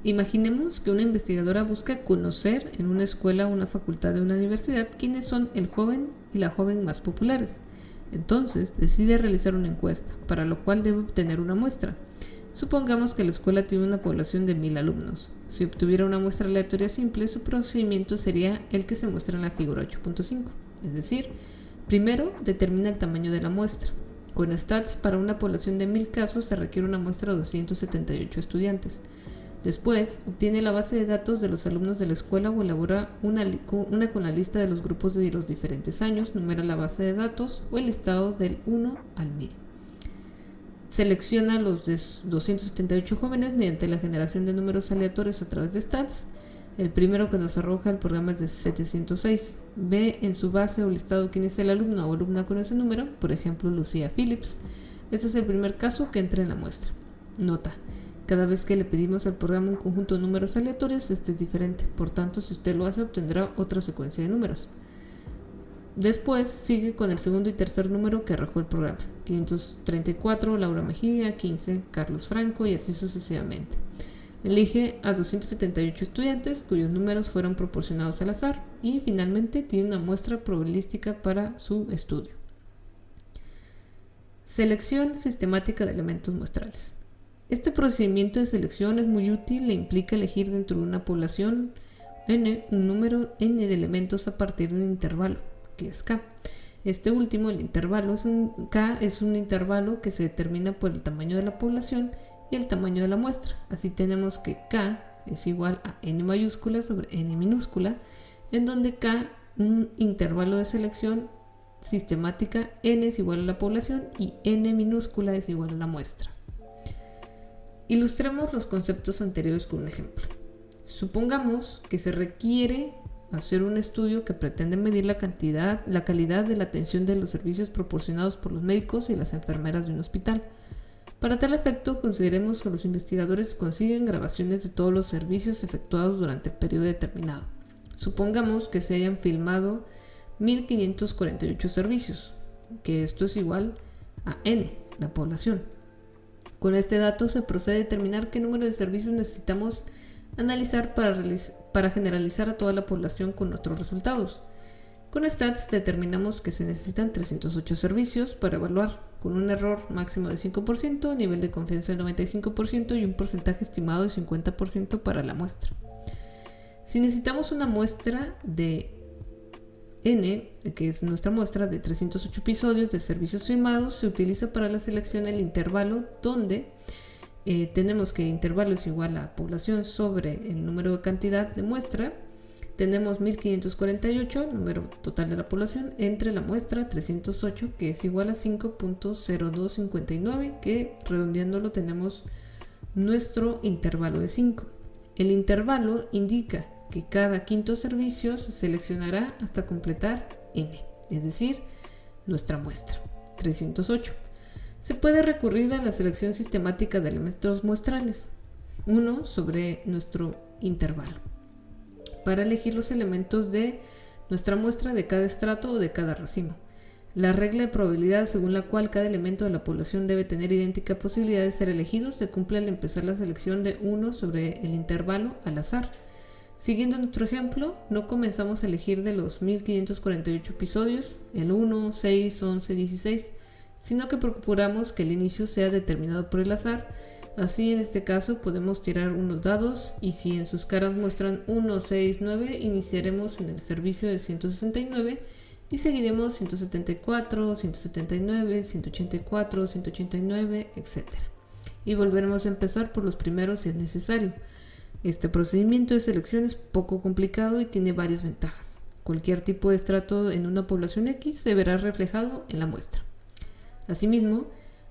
Imaginemos que una investigadora busca conocer en una escuela o una facultad de una universidad quiénes son el joven y la joven más populares. Entonces decide realizar una encuesta, para lo cual debe obtener una muestra. Supongamos que la escuela tiene una población de 1000 alumnos. Si obtuviera una muestra aleatoria simple, su procedimiento sería el que se muestra en la figura 8.5. Es decir, primero determina el tamaño de la muestra. Con STATS, para una población de 1000 casos se requiere una muestra de 278 estudiantes. Después, obtiene la base de datos de los alumnos de la escuela o elabora una con la lista de los grupos de los diferentes años, numera la base de datos o el listado del 1 al 1000. Selecciona los 278 jóvenes mediante la generación de números aleatorios a través de STATS. El primero que nos arroja el programa es de 706. Ve en su base o listado quién es el alumno o alumna con ese número, por ejemplo, Lucía Phillips. Este es el primer caso que entra en la muestra. Nota: cada vez que le pedimos al programa un conjunto de números aleatorios, este es diferente. Por tanto, si usted lo hace, obtendrá otra secuencia de números. Después sigue con el segundo y tercer número que arrojó el programa. 534, Laura Mejía, 15, Carlos Franco, y así sucesivamente. Elige a 278 estudiantes cuyos números fueron proporcionados al azar y finalmente tiene una muestra probabilística para su estudio. Selección sistemática de elementos muestrales. Este procedimiento de selección es muy útil e implica elegir dentro de una población n un número n de elementos a partir de un intervalo, que es k. Este último, el intervalo, k es un intervalo que se determina por el tamaño de la población y el tamaño de la muestra. Así tenemos que k es igual a n mayúscula sobre n minúscula, en donde k, un intervalo de selección sistemática, n es igual a la población y n minúscula es igual a la muestra. Ilustremos los conceptos anteriores con un ejemplo. Supongamos que se requiere hacer un estudio que pretende medir la calidad de la atención de los servicios proporcionados por los médicos y las enfermeras de un hospital. Para tal efecto, consideremos que los investigadores consiguen grabaciones de todos los servicios efectuados durante el periodo determinado. Supongamos que se hayan filmado 1548 servicios, que esto es igual a n, la población. Con este dato se procede a determinar qué número de servicios necesitamos Analizar para generalizar a toda la población con otros resultados. Con Stats determinamos que se necesitan 308 servicios para evaluar, con un error máximo de 5%, nivel de confianza de 95% y un porcentaje estimado de 50% para la muestra. Si necesitamos una muestra de N, que es nuestra muestra de 308 episodios de servicios firmados, se utiliza para la selección el intervalo donde tenemos que el intervalo es igual a población sobre el número de cantidad de muestra. Tenemos 1548, número total de la población, entre la muestra 308, que es igual a 5.0259, que redondeándolo tenemos nuestro intervalo de 5. El intervalo indica que cada quinto servicio se seleccionará hasta completar N, es decir, nuestra muestra, 308. Se puede recurrir a la selección sistemática de elementos muestrales, 1 sobre nuestro intervalo, para elegir los elementos de nuestra muestra de cada estrato o de cada racimo. La regla de probabilidad según la cual cada elemento de la población debe tener idéntica posibilidad de ser elegido se cumple al empezar la selección de 1 sobre el intervalo al azar. Siguiendo nuestro ejemplo, no comenzamos a elegir de los 1548 episodios el 1, 6, 11, 16, sino que procuramos que el inicio sea determinado por el azar. Así, en este caso, podemos tirar unos dados y si en sus caras muestran 1, 6, 9, iniciaremos en el servicio de 169 y seguiremos 174, 179, 184, 189, etc. Y volveremos a empezar por los primeros si es necesario. Este procedimiento de selección es poco complicado y tiene varias ventajas. Cualquier tipo de estrato en una población X se verá reflejado en la muestra. Asimismo,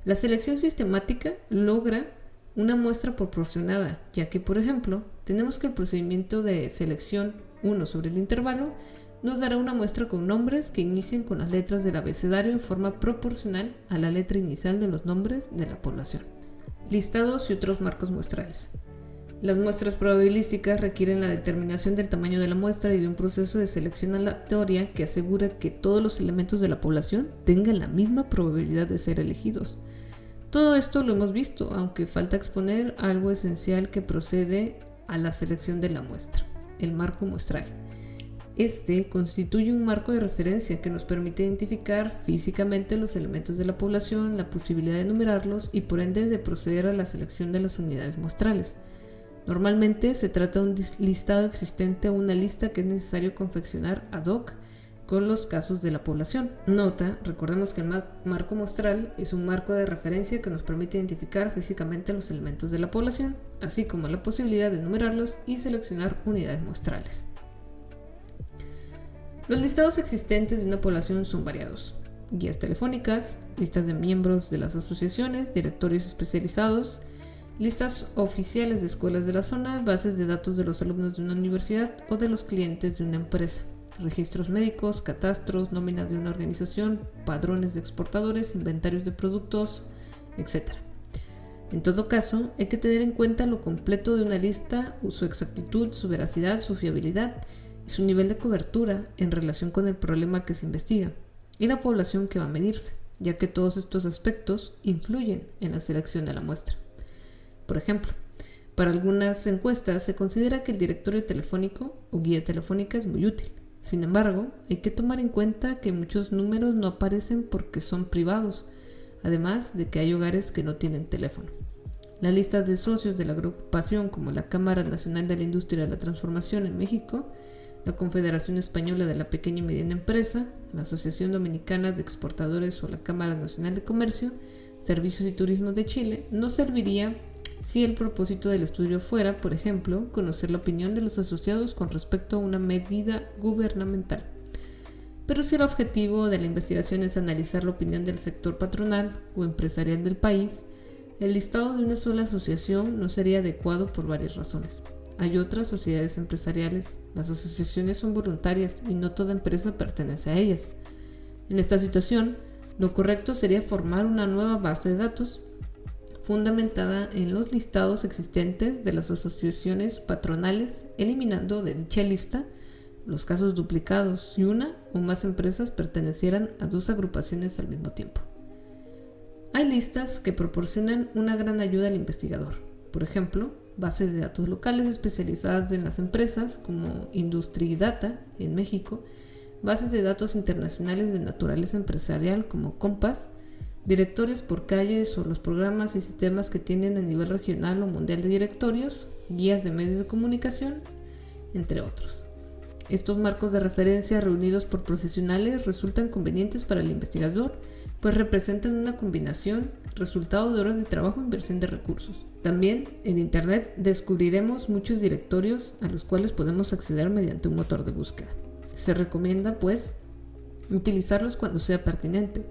la selección sistemática logra una muestra proporcionada, ya que, por ejemplo, tenemos que el procedimiento de selección 1 sobre el intervalo nos dará una muestra con nombres que inicien con las letras del abecedario en forma proporcional a la letra inicial de los nombres de la población. Listados y otros marcos muestrales. Las muestras probabilísticas requieren la determinación del tamaño de la muestra y de un proceso de selección aleatoria que asegura que todos los elementos de la población tengan la misma probabilidad de ser elegidos. Todo esto lo hemos visto, aunque falta exponer algo esencial que procede a la selección de la muestra, el marco muestral. Este constituye un marco de referencia que nos permite identificar físicamente los elementos de la población, la posibilidad de enumerarlos y por ende de proceder a la selección de las unidades muestrales. Normalmente se trata de un listado existente o una lista que es necesario confeccionar ad hoc con los casos de la población. Nota, recordemos que el marco muestral es un marco de referencia que nos permite identificar físicamente los elementos de la población, así como la posibilidad de enumerarlos y seleccionar unidades muestrales. Los listados existentes de una población son variados: guías telefónicas, listas de miembros de las asociaciones, directorios especializados, listas oficiales de escuelas de la zona, bases de datos de los alumnos de una universidad o de los clientes de una empresa, registros médicos, catastros, nóminas de una organización, padrones de exportadores, inventarios de productos, etc. En todo caso, hay que tener en cuenta lo completo de una lista, su exactitud, su veracidad, su fiabilidad y su nivel de cobertura en relación con el problema que se investiga y la población que va a medirse, ya que todos estos aspectos influyen en la selección de la muestra. Por ejemplo, para algunas encuestas se considera que el directorio telefónico o guía telefónica es muy útil. Sin embargo, hay que tomar en cuenta que muchos números no aparecen porque son privados, además de que hay hogares que no tienen teléfono. Las listas de socios de la agrupación como la Cámara Nacional de la Industria de la Transformación en México, la Confederación Española de la Pequeña y Mediana Empresa, la Asociación Dominicana de Exportadores o la Cámara Nacional de Comercio, Servicios y Turismo de Chile, no serviría si el propósito del estudio fuera, por ejemplo, conocer la opinión de los asociados con respecto a una medida gubernamental. Pero si el objetivo de la investigación es analizar la opinión del sector patronal o empresarial del país, el listado de una sola asociación no sería adecuado por varias razones. Hay otras sociedades empresariales, las asociaciones son voluntarias y no toda empresa pertenece a ellas. En esta situación, lo correcto sería formar una nueva base de datos fundamentada en los listados existentes de las asociaciones patronales, eliminando de dicha lista los casos duplicados si una o más empresas pertenecieran a dos agrupaciones al mismo tiempo. Hay listas que proporcionan una gran ayuda al investigador. Por ejemplo, bases de datos locales especializadas en las empresas como Industridata en México, bases de datos internacionales de naturaleza empresarial como Compass, directorios por calles o los programas y sistemas que tienen a nivel regional o mundial de directorios, guías de medios de comunicación, entre otros. Estos marcos de referencia reunidos por profesionales resultan convenientes para el investigador, pues representan una combinación, resultado de horas de trabajo e inversión de recursos. También en Internet descubriremos muchos directorios a los cuales podemos acceder mediante un motor de búsqueda. Se recomienda, pues, utilizarlos cuando sea pertinente,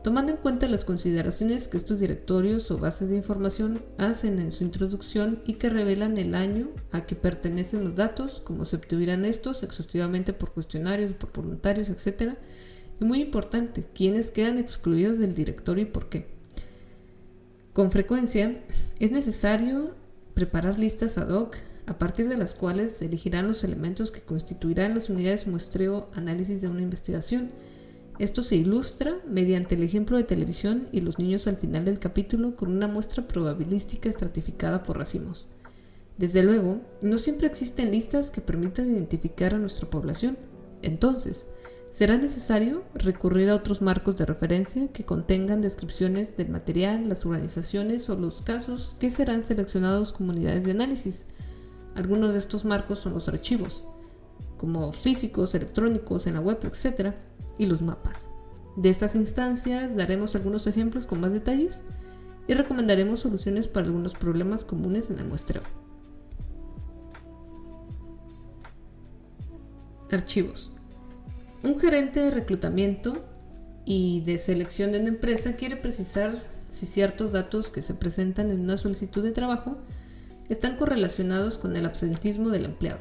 tomando en cuenta las consideraciones que estos directorios o bases de información hacen en su introducción y que revelan el año a que pertenecen los datos, cómo se obtuvieran estos exhaustivamente por cuestionarios, por voluntarios, etc. Y muy importante, quiénes quedan excluidos del directorio y por qué. Con frecuencia es necesario preparar listas ad hoc a partir de las cuales se elegirán los elementos que constituirán las unidades muestreo análisis de una investigación. Esto se ilustra mediante el ejemplo de televisión y los niños al final del capítulo con una muestra probabilística estratificada por racimos. Desde luego, no siempre existen listas que permitan identificar a nuestra población. Entonces, será necesario recurrir a otros marcos de referencia que contengan descripciones del material, las organizaciones o los casos que serán seleccionados como unidades de análisis. Algunos de estos marcos son los archivos, como físicos, electrónicos, en la web, etc., y los mapas. De estas instancias daremos algunos ejemplos con más detalles y recomendaremos soluciones para algunos problemas comunes en el muestreo. Archivos. Un gerente de reclutamiento y de selección de una empresa quiere precisar si ciertos datos que se presentan en una solicitud de trabajo están correlacionados con el absentismo del empleado.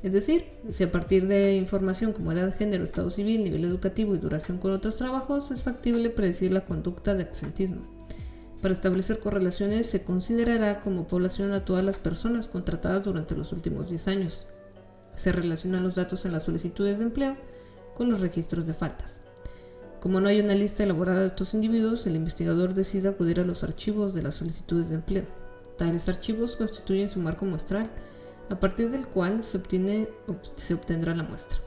Es decir, si a partir de información como edad, género, estado civil, nivel educativo y duración con otros trabajos es factible predecir la conducta de absentismo. Para establecer correlaciones se considerará como población actual las personas contratadas durante los últimos 10 años. Se relacionan los datos en las solicitudes de empleo con los registros de faltas. Como no hay una lista elaborada de estos individuos, el investigador decide acudir a los archivos de las solicitudes de empleo. Tales archivos constituyen su marco muestral, a partir del cual se obtendrá la muestra.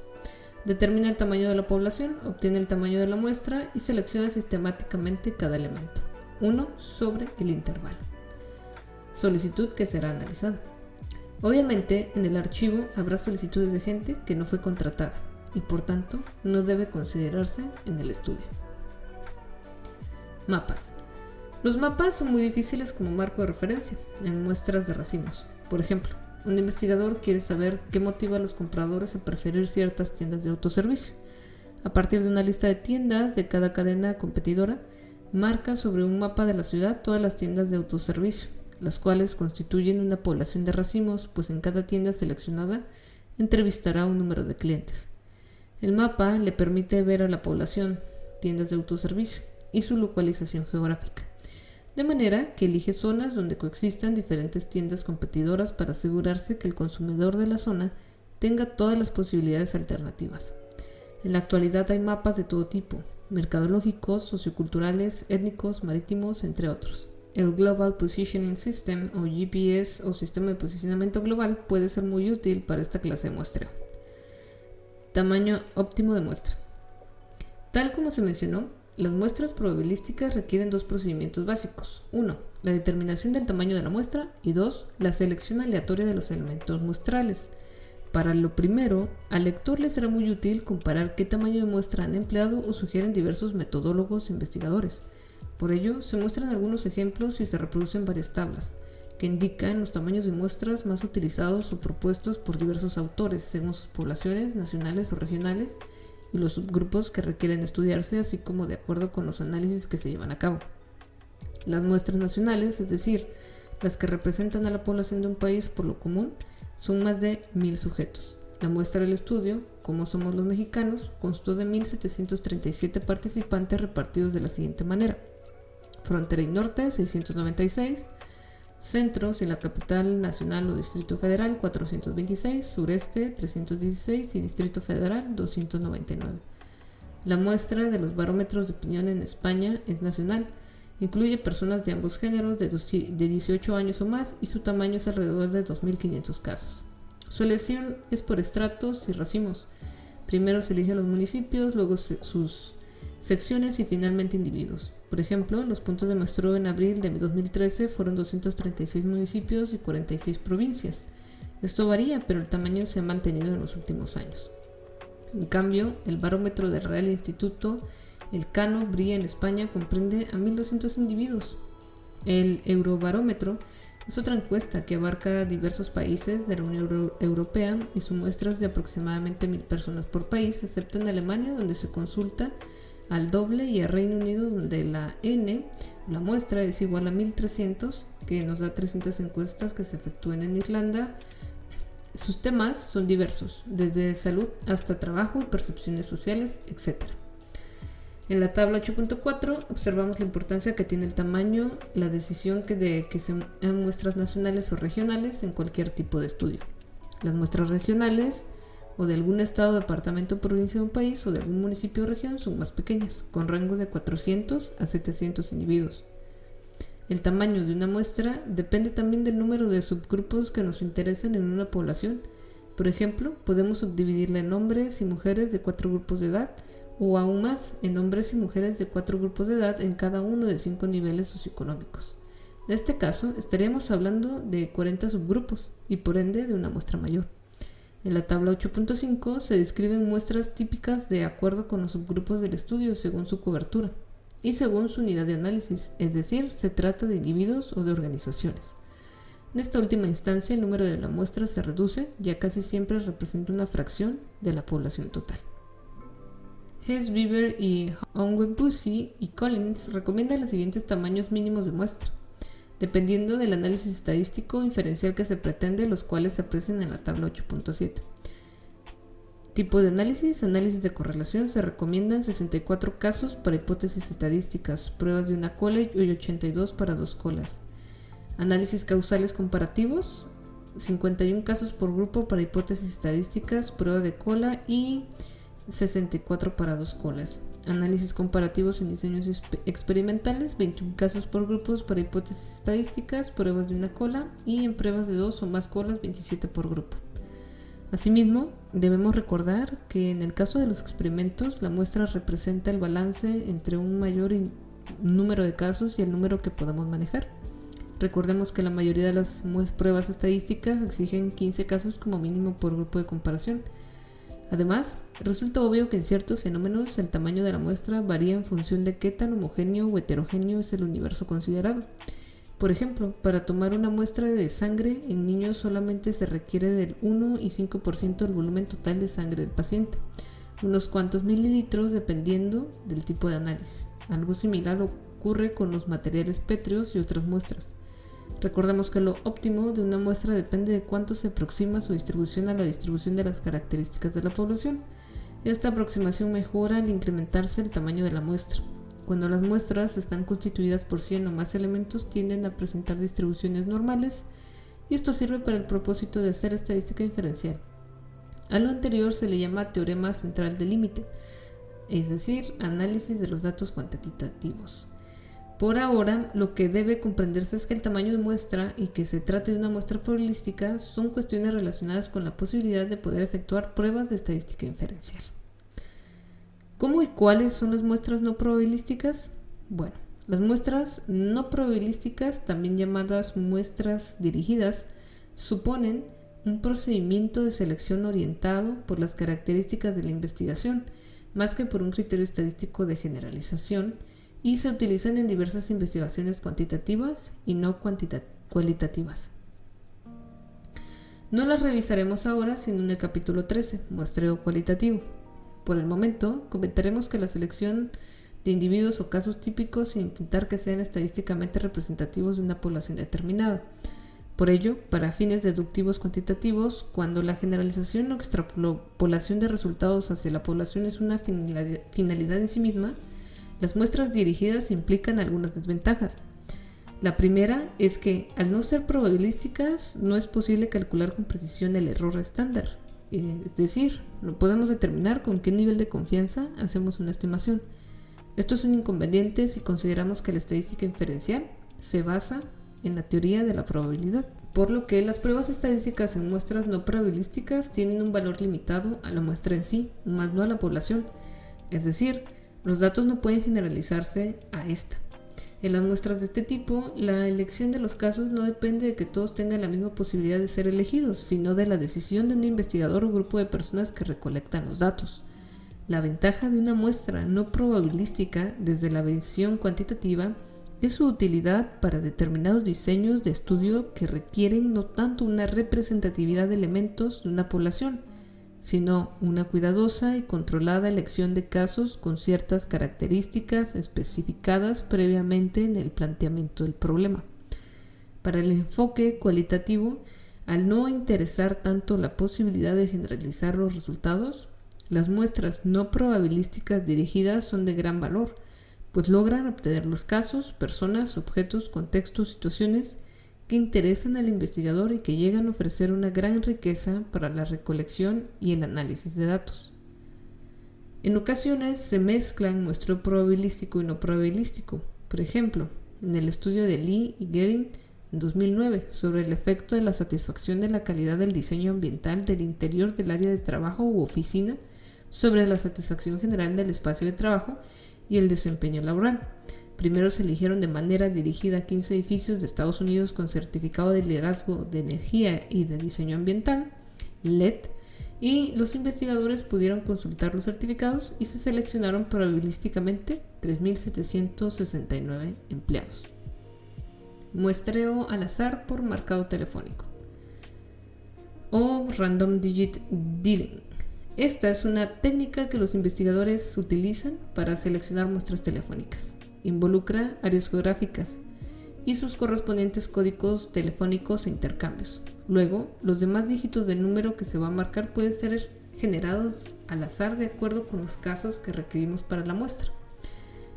Determina el tamaño de la población, obtiene el tamaño de la muestra y selecciona sistemáticamente cada elemento. 1 sobre el intervalo. Solicitud que será analizada. Obviamente, en el archivo habrá solicitudes de gente que no fue contratada y por tanto no debe considerarse en el estudio. Mapas. Los mapas son muy difíciles como marco de referencia en muestras de racimos. Por ejemplo, un investigador quiere saber qué motiva a los compradores a preferir ciertas tiendas de autoservicio. A partir de una lista de tiendas de cada cadena competidora, marca sobre un mapa de la ciudad todas las tiendas de autoservicio, las cuales constituyen una población de racimos, pues en cada tienda seleccionada entrevistará un número de clientes. El mapa le permite ver a la población, tiendas de autoservicio y su localización geográfica, de manera que elige zonas donde coexistan diferentes tiendas competidoras para asegurarse que el consumidor de la zona tenga todas las posibilidades alternativas. En la actualidad hay mapas de todo tipo, mercadológicos, socioculturales, étnicos, marítimos, entre otros. El Global Positioning System o GPS o Sistema de Posicionamiento Global puede ser muy útil para esta clase de muestreo. Tamaño óptimo de muestra. Tal como se mencionó, las muestras probabilísticas requieren dos procedimientos básicos. 1. La determinación del tamaño de la muestra y 2. La selección aleatoria de los elementos muestrales. Para lo primero, al lector le será muy útil comparar qué tamaño de muestra han empleado o sugieren diversos metodólogos e investigadores. Por ello, se muestran algunos ejemplos y se reproducen varias tablas, que indican los tamaños de muestras más utilizados o propuestos por diversos autores, según sus poblaciones nacionales o regionales, y los subgrupos que requieren estudiarse, así como de acuerdo con los análisis que se llevan a cabo. Las muestras nacionales, es decir, las que representan a la población de un país por lo común, son más de 1000 sujetos. La muestra del estudio, como somos los mexicanos, constó de 1737 participantes repartidos de la siguiente manera: Frontera y Norte, 696, Centro, sin la capital nacional o Distrito Federal, 426, Sureste, 316 y Distrito Federal, 299. La muestra de los barómetros de opinión en España es nacional Incluye personas de ambos géneros de 18 años o más y su tamaño es alrededor de 2.500 casos. Su elección es por estratos y racimos. Primero se eligen los municipios, luego sus secciones y finalmente individuos. Por ejemplo, los puntos de muestreo en abril de 2013 fueron 236 municipios y 46 provincias. Esto varía, pero el tamaño se ha mantenido en los últimos años. En cambio, el barómetro del Real Instituto Elcano Bria en España comprende a 1.200 individuos. El Eurobarómetro es otra encuesta que abarca diversos países de la Unión Europea y su muestra es de aproximadamente 1.000 personas por país, excepto en Alemania, donde se consulta al doble, y a Reino Unido, donde la muestra es igual a 1.300, que nos da 300 encuestas que se efectúan en Irlanda. Sus temas son diversos, desde salud hasta trabajo, percepciones sociales, etc. En la tabla 8.4 observamos la importancia que tiene el tamaño, la decisión de que se hagan muestras nacionales o regionales en cualquier tipo de estudio. Las muestras regionales o de algún estado, departamento, provincia de un país o de algún municipio o región son más pequeñas, con rango de 400 a 700 individuos. El tamaño de una muestra depende también del número de subgrupos que nos interesan en una población. Por ejemplo, podemos subdividirla en hombres y mujeres de 4 grupos de edad, o aún más, en hombres y mujeres de 4 grupos de edad en cada uno de 5 niveles socioeconómicos. En este caso, estaríamos hablando de 40 subgrupos y por ende de una muestra mayor. En la tabla 8.5 se describen muestras típicas de acuerdo con los subgrupos del estudio según su cobertura y según su unidad de análisis, es decir, se trata de individuos o de organizaciones. En esta última instancia, el número de la muestra se reduce, ya casi siempre representa una fracción de la población total. Hess, Bieber y Onwuebusi y Collins recomiendan los siguientes tamaños mínimos de muestra, dependiendo del análisis estadístico inferencial que se pretende, los cuales se aprecian en la tabla 8.7. Tipo de análisis: análisis de correlación. Se recomiendan 64 casos para hipótesis estadísticas, pruebas de una cola y 82 para 2 colas. Análisis causales comparativos: 51 casos por grupo para hipótesis estadísticas, prueba de cola y 64 para 2 colas. Análisis comparativos en diseños experimentales: 21 casos por grupos para hipótesis estadísticas, pruebas de una cola, y en pruebas de 2 o más colas, 27 por grupo. Asimismo, debemos recordar que en el caso de los experimentos, la muestra representa el balance entre un mayor número de casos y el número que podamos manejar. Recordemos que la mayoría de las pruebas estadísticas exigen 15 casos como mínimo por grupo de comparación. Además, resulta obvio que en ciertos fenómenos el tamaño de la muestra varía en función de qué tan homogéneo o heterogéneo es el universo considerado. Por ejemplo, para tomar una muestra de sangre en niños solamente se requiere del 1 y 5% del volumen total de sangre del paciente, unos cuantos mililitros dependiendo del tipo de análisis. Algo similar ocurre con los materiales pétreos y otras muestras. Recordemos que lo óptimo de una muestra depende de cuánto se aproxima su distribución a la distribución de las características de la población. Esta aproximación mejora al incrementarse el tamaño de la muestra. Cuando las muestras están constituidas por 100 o más elementos, tienden a presentar distribuciones normales, y esto sirve para el propósito de hacer estadística inferencial. A lo anterior se le llama teorema central del límite, es decir, análisis de los datos cuantitativos. Por ahora, lo que debe comprenderse es que el tamaño de muestra y que se trate de una muestra probabilística son cuestiones relacionadas con la posibilidad de poder efectuar pruebas de estadística inferencial. ¿Cómo y cuáles son las muestras no probabilísticas? Bueno, las muestras no probabilísticas, también llamadas muestras dirigidas, suponen un procedimiento de selección orientado por las características de la investigación, más que por un criterio estadístico de generalización, y se utilizan en diversas investigaciones cuantitativas y no cualitativas. No las revisaremos ahora, sino en el capítulo 13, muestreo cualitativo. Por el momento, comentaremos que la selección de individuos o casos típicos sin intentar que sean estadísticamente representativos de una población determinada. Por ello, para fines deductivos cuantitativos, cuando la generalización o extrapolación de resultados hacia la población es una finalidad en sí misma, las muestras dirigidas implican algunas desventajas. La primera es que, al no ser probabilísticas, no es posible calcular con precisión el error estándar. Es decir, no podemos determinar con qué nivel de confianza hacemos una estimación. Esto es un inconveniente si consideramos que la estadística inferencial se basa en la teoría de la probabilidad, por lo que las pruebas estadísticas en muestras no probabilísticas tienen un valor limitado a la muestra en sí, más no a la población. Es decir, los datos no pueden generalizarse a esta. En las muestras de este tipo, la elección de los casos no depende de que todos tengan la misma posibilidad de ser elegidos, sino de la decisión de un investigador o grupo de personas que recolectan los datos. La ventaja de una muestra no probabilística desde la visión cuantitativa es su utilidad para determinados diseños de estudio que requieren no tanto una representatividad de elementos de una población, sino una cuidadosa y controlada elección de casos con ciertas características especificadas previamente en el planteamiento del problema. Para el enfoque cualitativo, al no interesar tanto la posibilidad de generalizar los resultados, las muestras no probabilísticas dirigidas son de gran valor, pues logran obtener los casos, personas, objetos, contextos, situaciones que interesan al investigador y que llegan a ofrecer una gran riqueza para la recolección y el análisis de datos. En ocasiones se mezclan muestreo probabilístico y no probabilístico. Por ejemplo, en el estudio de Lee y Gehring en 2009 sobre el efecto de la satisfacción de la calidad del diseño ambiental del interior del área de trabajo u oficina sobre la satisfacción general del espacio de trabajo y el desempeño laboral. Primero se eligieron de manera dirigida a 15 edificios de Estados Unidos con certificado de liderazgo de energía y de diseño ambiental, LED, y los investigadores pudieron consultar los certificados y se seleccionaron probabilísticamente 3.769 empleados. Muestreo al azar por marcado telefónico o Random Digit Dealing. Esta es una técnica que los investigadores utilizan para seleccionar muestras telefónicas. Involucra áreas geográficas y sus correspondientes códigos telefónicos e intercambios. Luego, los demás dígitos del número que se va a marcar pueden ser generados al azar de acuerdo con los casos que requerimos para la muestra.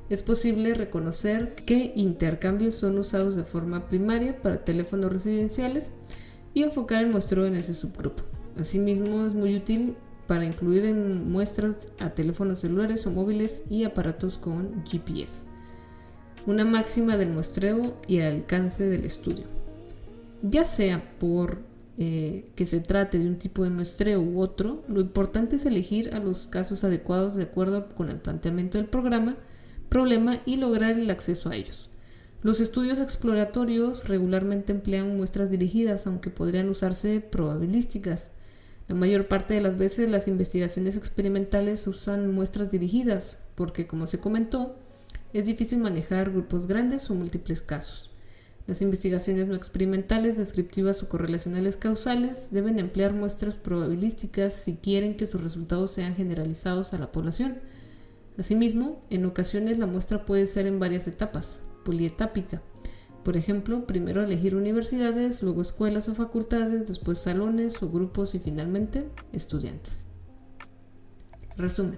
Es posible reconocer qué intercambios son usados de forma primaria para teléfonos residenciales y enfocar el muestreo en ese subgrupo. Asimismo, es muy útil para incluir en muestras a teléfonos celulares o móviles y aparatos con GPS. Una máxima del muestreo y el alcance del estudio. Ya sea por que se trate de un tipo de muestreo u otro, lo importante es elegir a los casos adecuados de acuerdo con el planteamiento del problema y lograr el acceso a ellos. Los estudios exploratorios regularmente emplean muestras dirigidas, aunque podrían usarse probabilísticas. La mayor parte de las veces las investigaciones experimentales usan muestras dirigidas, porque como se comentó, es difícil manejar grupos grandes o múltiples casos. Las investigaciones no experimentales, descriptivas o correlacionales causales deben emplear muestras probabilísticas si quieren que sus resultados sean generalizados a la población. Asimismo, en ocasiones la muestra puede ser en varias etapas, polietápica. Por ejemplo, primero elegir universidades, luego escuelas o facultades, después salones o grupos y finalmente estudiantes. Resumen.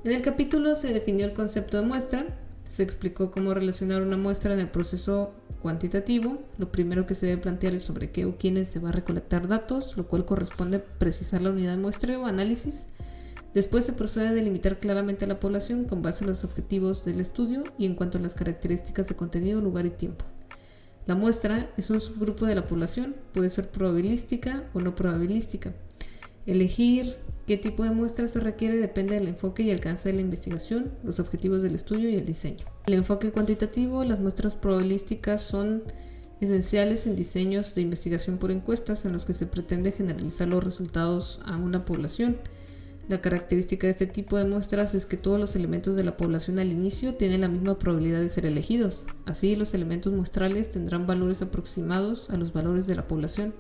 En el capítulo se definió el concepto de muestra, se explicó cómo relacionar una muestra en el proceso cuantitativo. Lo primero que se debe plantear es sobre qué o quiénes se va a recolectar datos, lo cual corresponde precisar la unidad de muestreo o análisis. Después se procede a delimitar claramente a la población con base en los objetivos del estudio y en cuanto a las características de contenido, lugar y tiempo. La muestra es un subgrupo de la población, puede ser probabilística o no probabilística. Elegir qué tipo de muestra se requiere depende del enfoque y alcance de la investigación, los objetivos del estudio y el diseño. En el enfoque cuantitativo, las muestras probabilísticas son esenciales en diseños de investigación por encuestas en los que se pretende generalizar los resultados a una población. La característica de este tipo de muestras es que todos los elementos de la población al inicio tienen la misma probabilidad de ser elegidos. Así, los elementos muestrales tendrán valores aproximados a los valores de la población.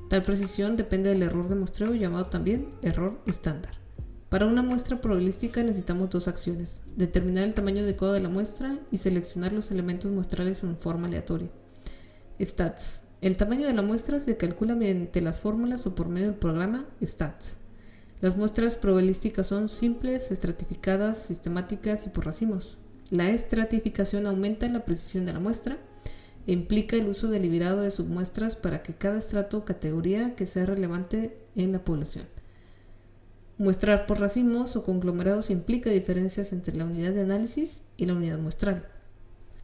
Tal precisión depende del error de muestreo, llamado también error estándar. Para una muestra probabilística necesitamos dos acciones: determinar el tamaño adecuado de la muestra y seleccionar los elementos muestrales en forma aleatoria. Stats. El tamaño de la muestra se calcula mediante las fórmulas o por medio del programa Stats. Las muestras probabilísticas son simples, estratificadas, sistemáticas y por racimos. La estratificación aumenta la precisión de la muestra e implica el uso deliberado de submuestras para que cada estrato o categoría que sea relevante en la población. Muestrar por racimos o conglomerados implica diferencias entre la unidad de análisis y la unidad muestral.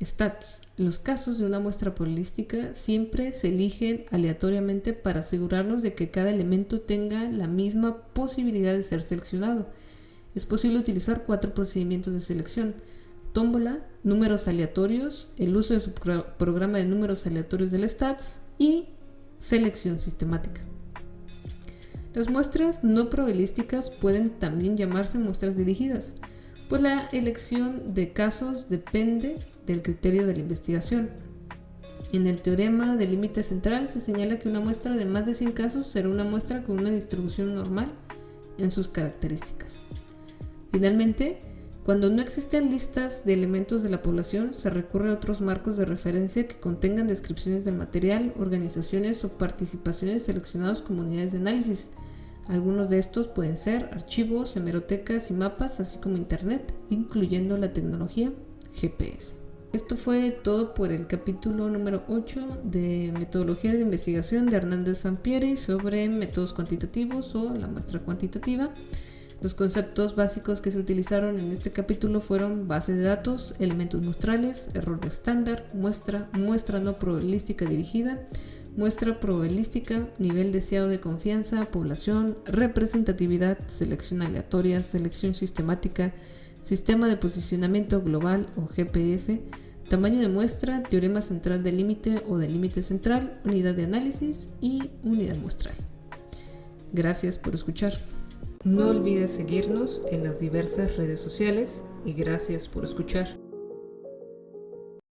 Stats. Los casos de una muestra probabilística siempre se eligen aleatoriamente para asegurarnos de que cada elemento tenga la misma posibilidad de ser seleccionado. Es posible utilizar 4 procedimientos de selección: tómbola, números aleatorios, el uso de su programa de números aleatorios del Stats y selección sistemática. Las muestras no probabilísticas pueden también llamarse muestras dirigidas, pues la elección de casos depende del criterio de la investigación. En el teorema del límite central se señala que una muestra de más de 100 casos será una muestra con una distribución normal en sus características. Finalmente, cuando no existen listas de elementos de la población, se recurre a otros marcos de referencia que contengan descripciones del material, organizaciones o participaciones seleccionados como unidades de análisis. Algunos de estos pueden ser archivos, hemerotecas y mapas, así como Internet, incluyendo la tecnología GPS. Esto fue todo por el capítulo número 8 de Metodología de Investigación de Hernández Sampieri sobre métodos cuantitativos o la muestra cuantitativa. Los conceptos básicos que se utilizaron en este capítulo fueron base de datos, elementos muestrales, error estándar, muestra no probabilística dirigida, muestra probabilística, nivel deseado de confianza, población, representatividad, selección aleatoria, selección sistemática, sistema de posicionamiento global o GPS, tamaño de muestra, teorema central del límite o del límite central, unidad de análisis y unidad muestral. Gracias por escuchar. No olvides seguirnos en las diversas redes sociales y gracias por escuchar.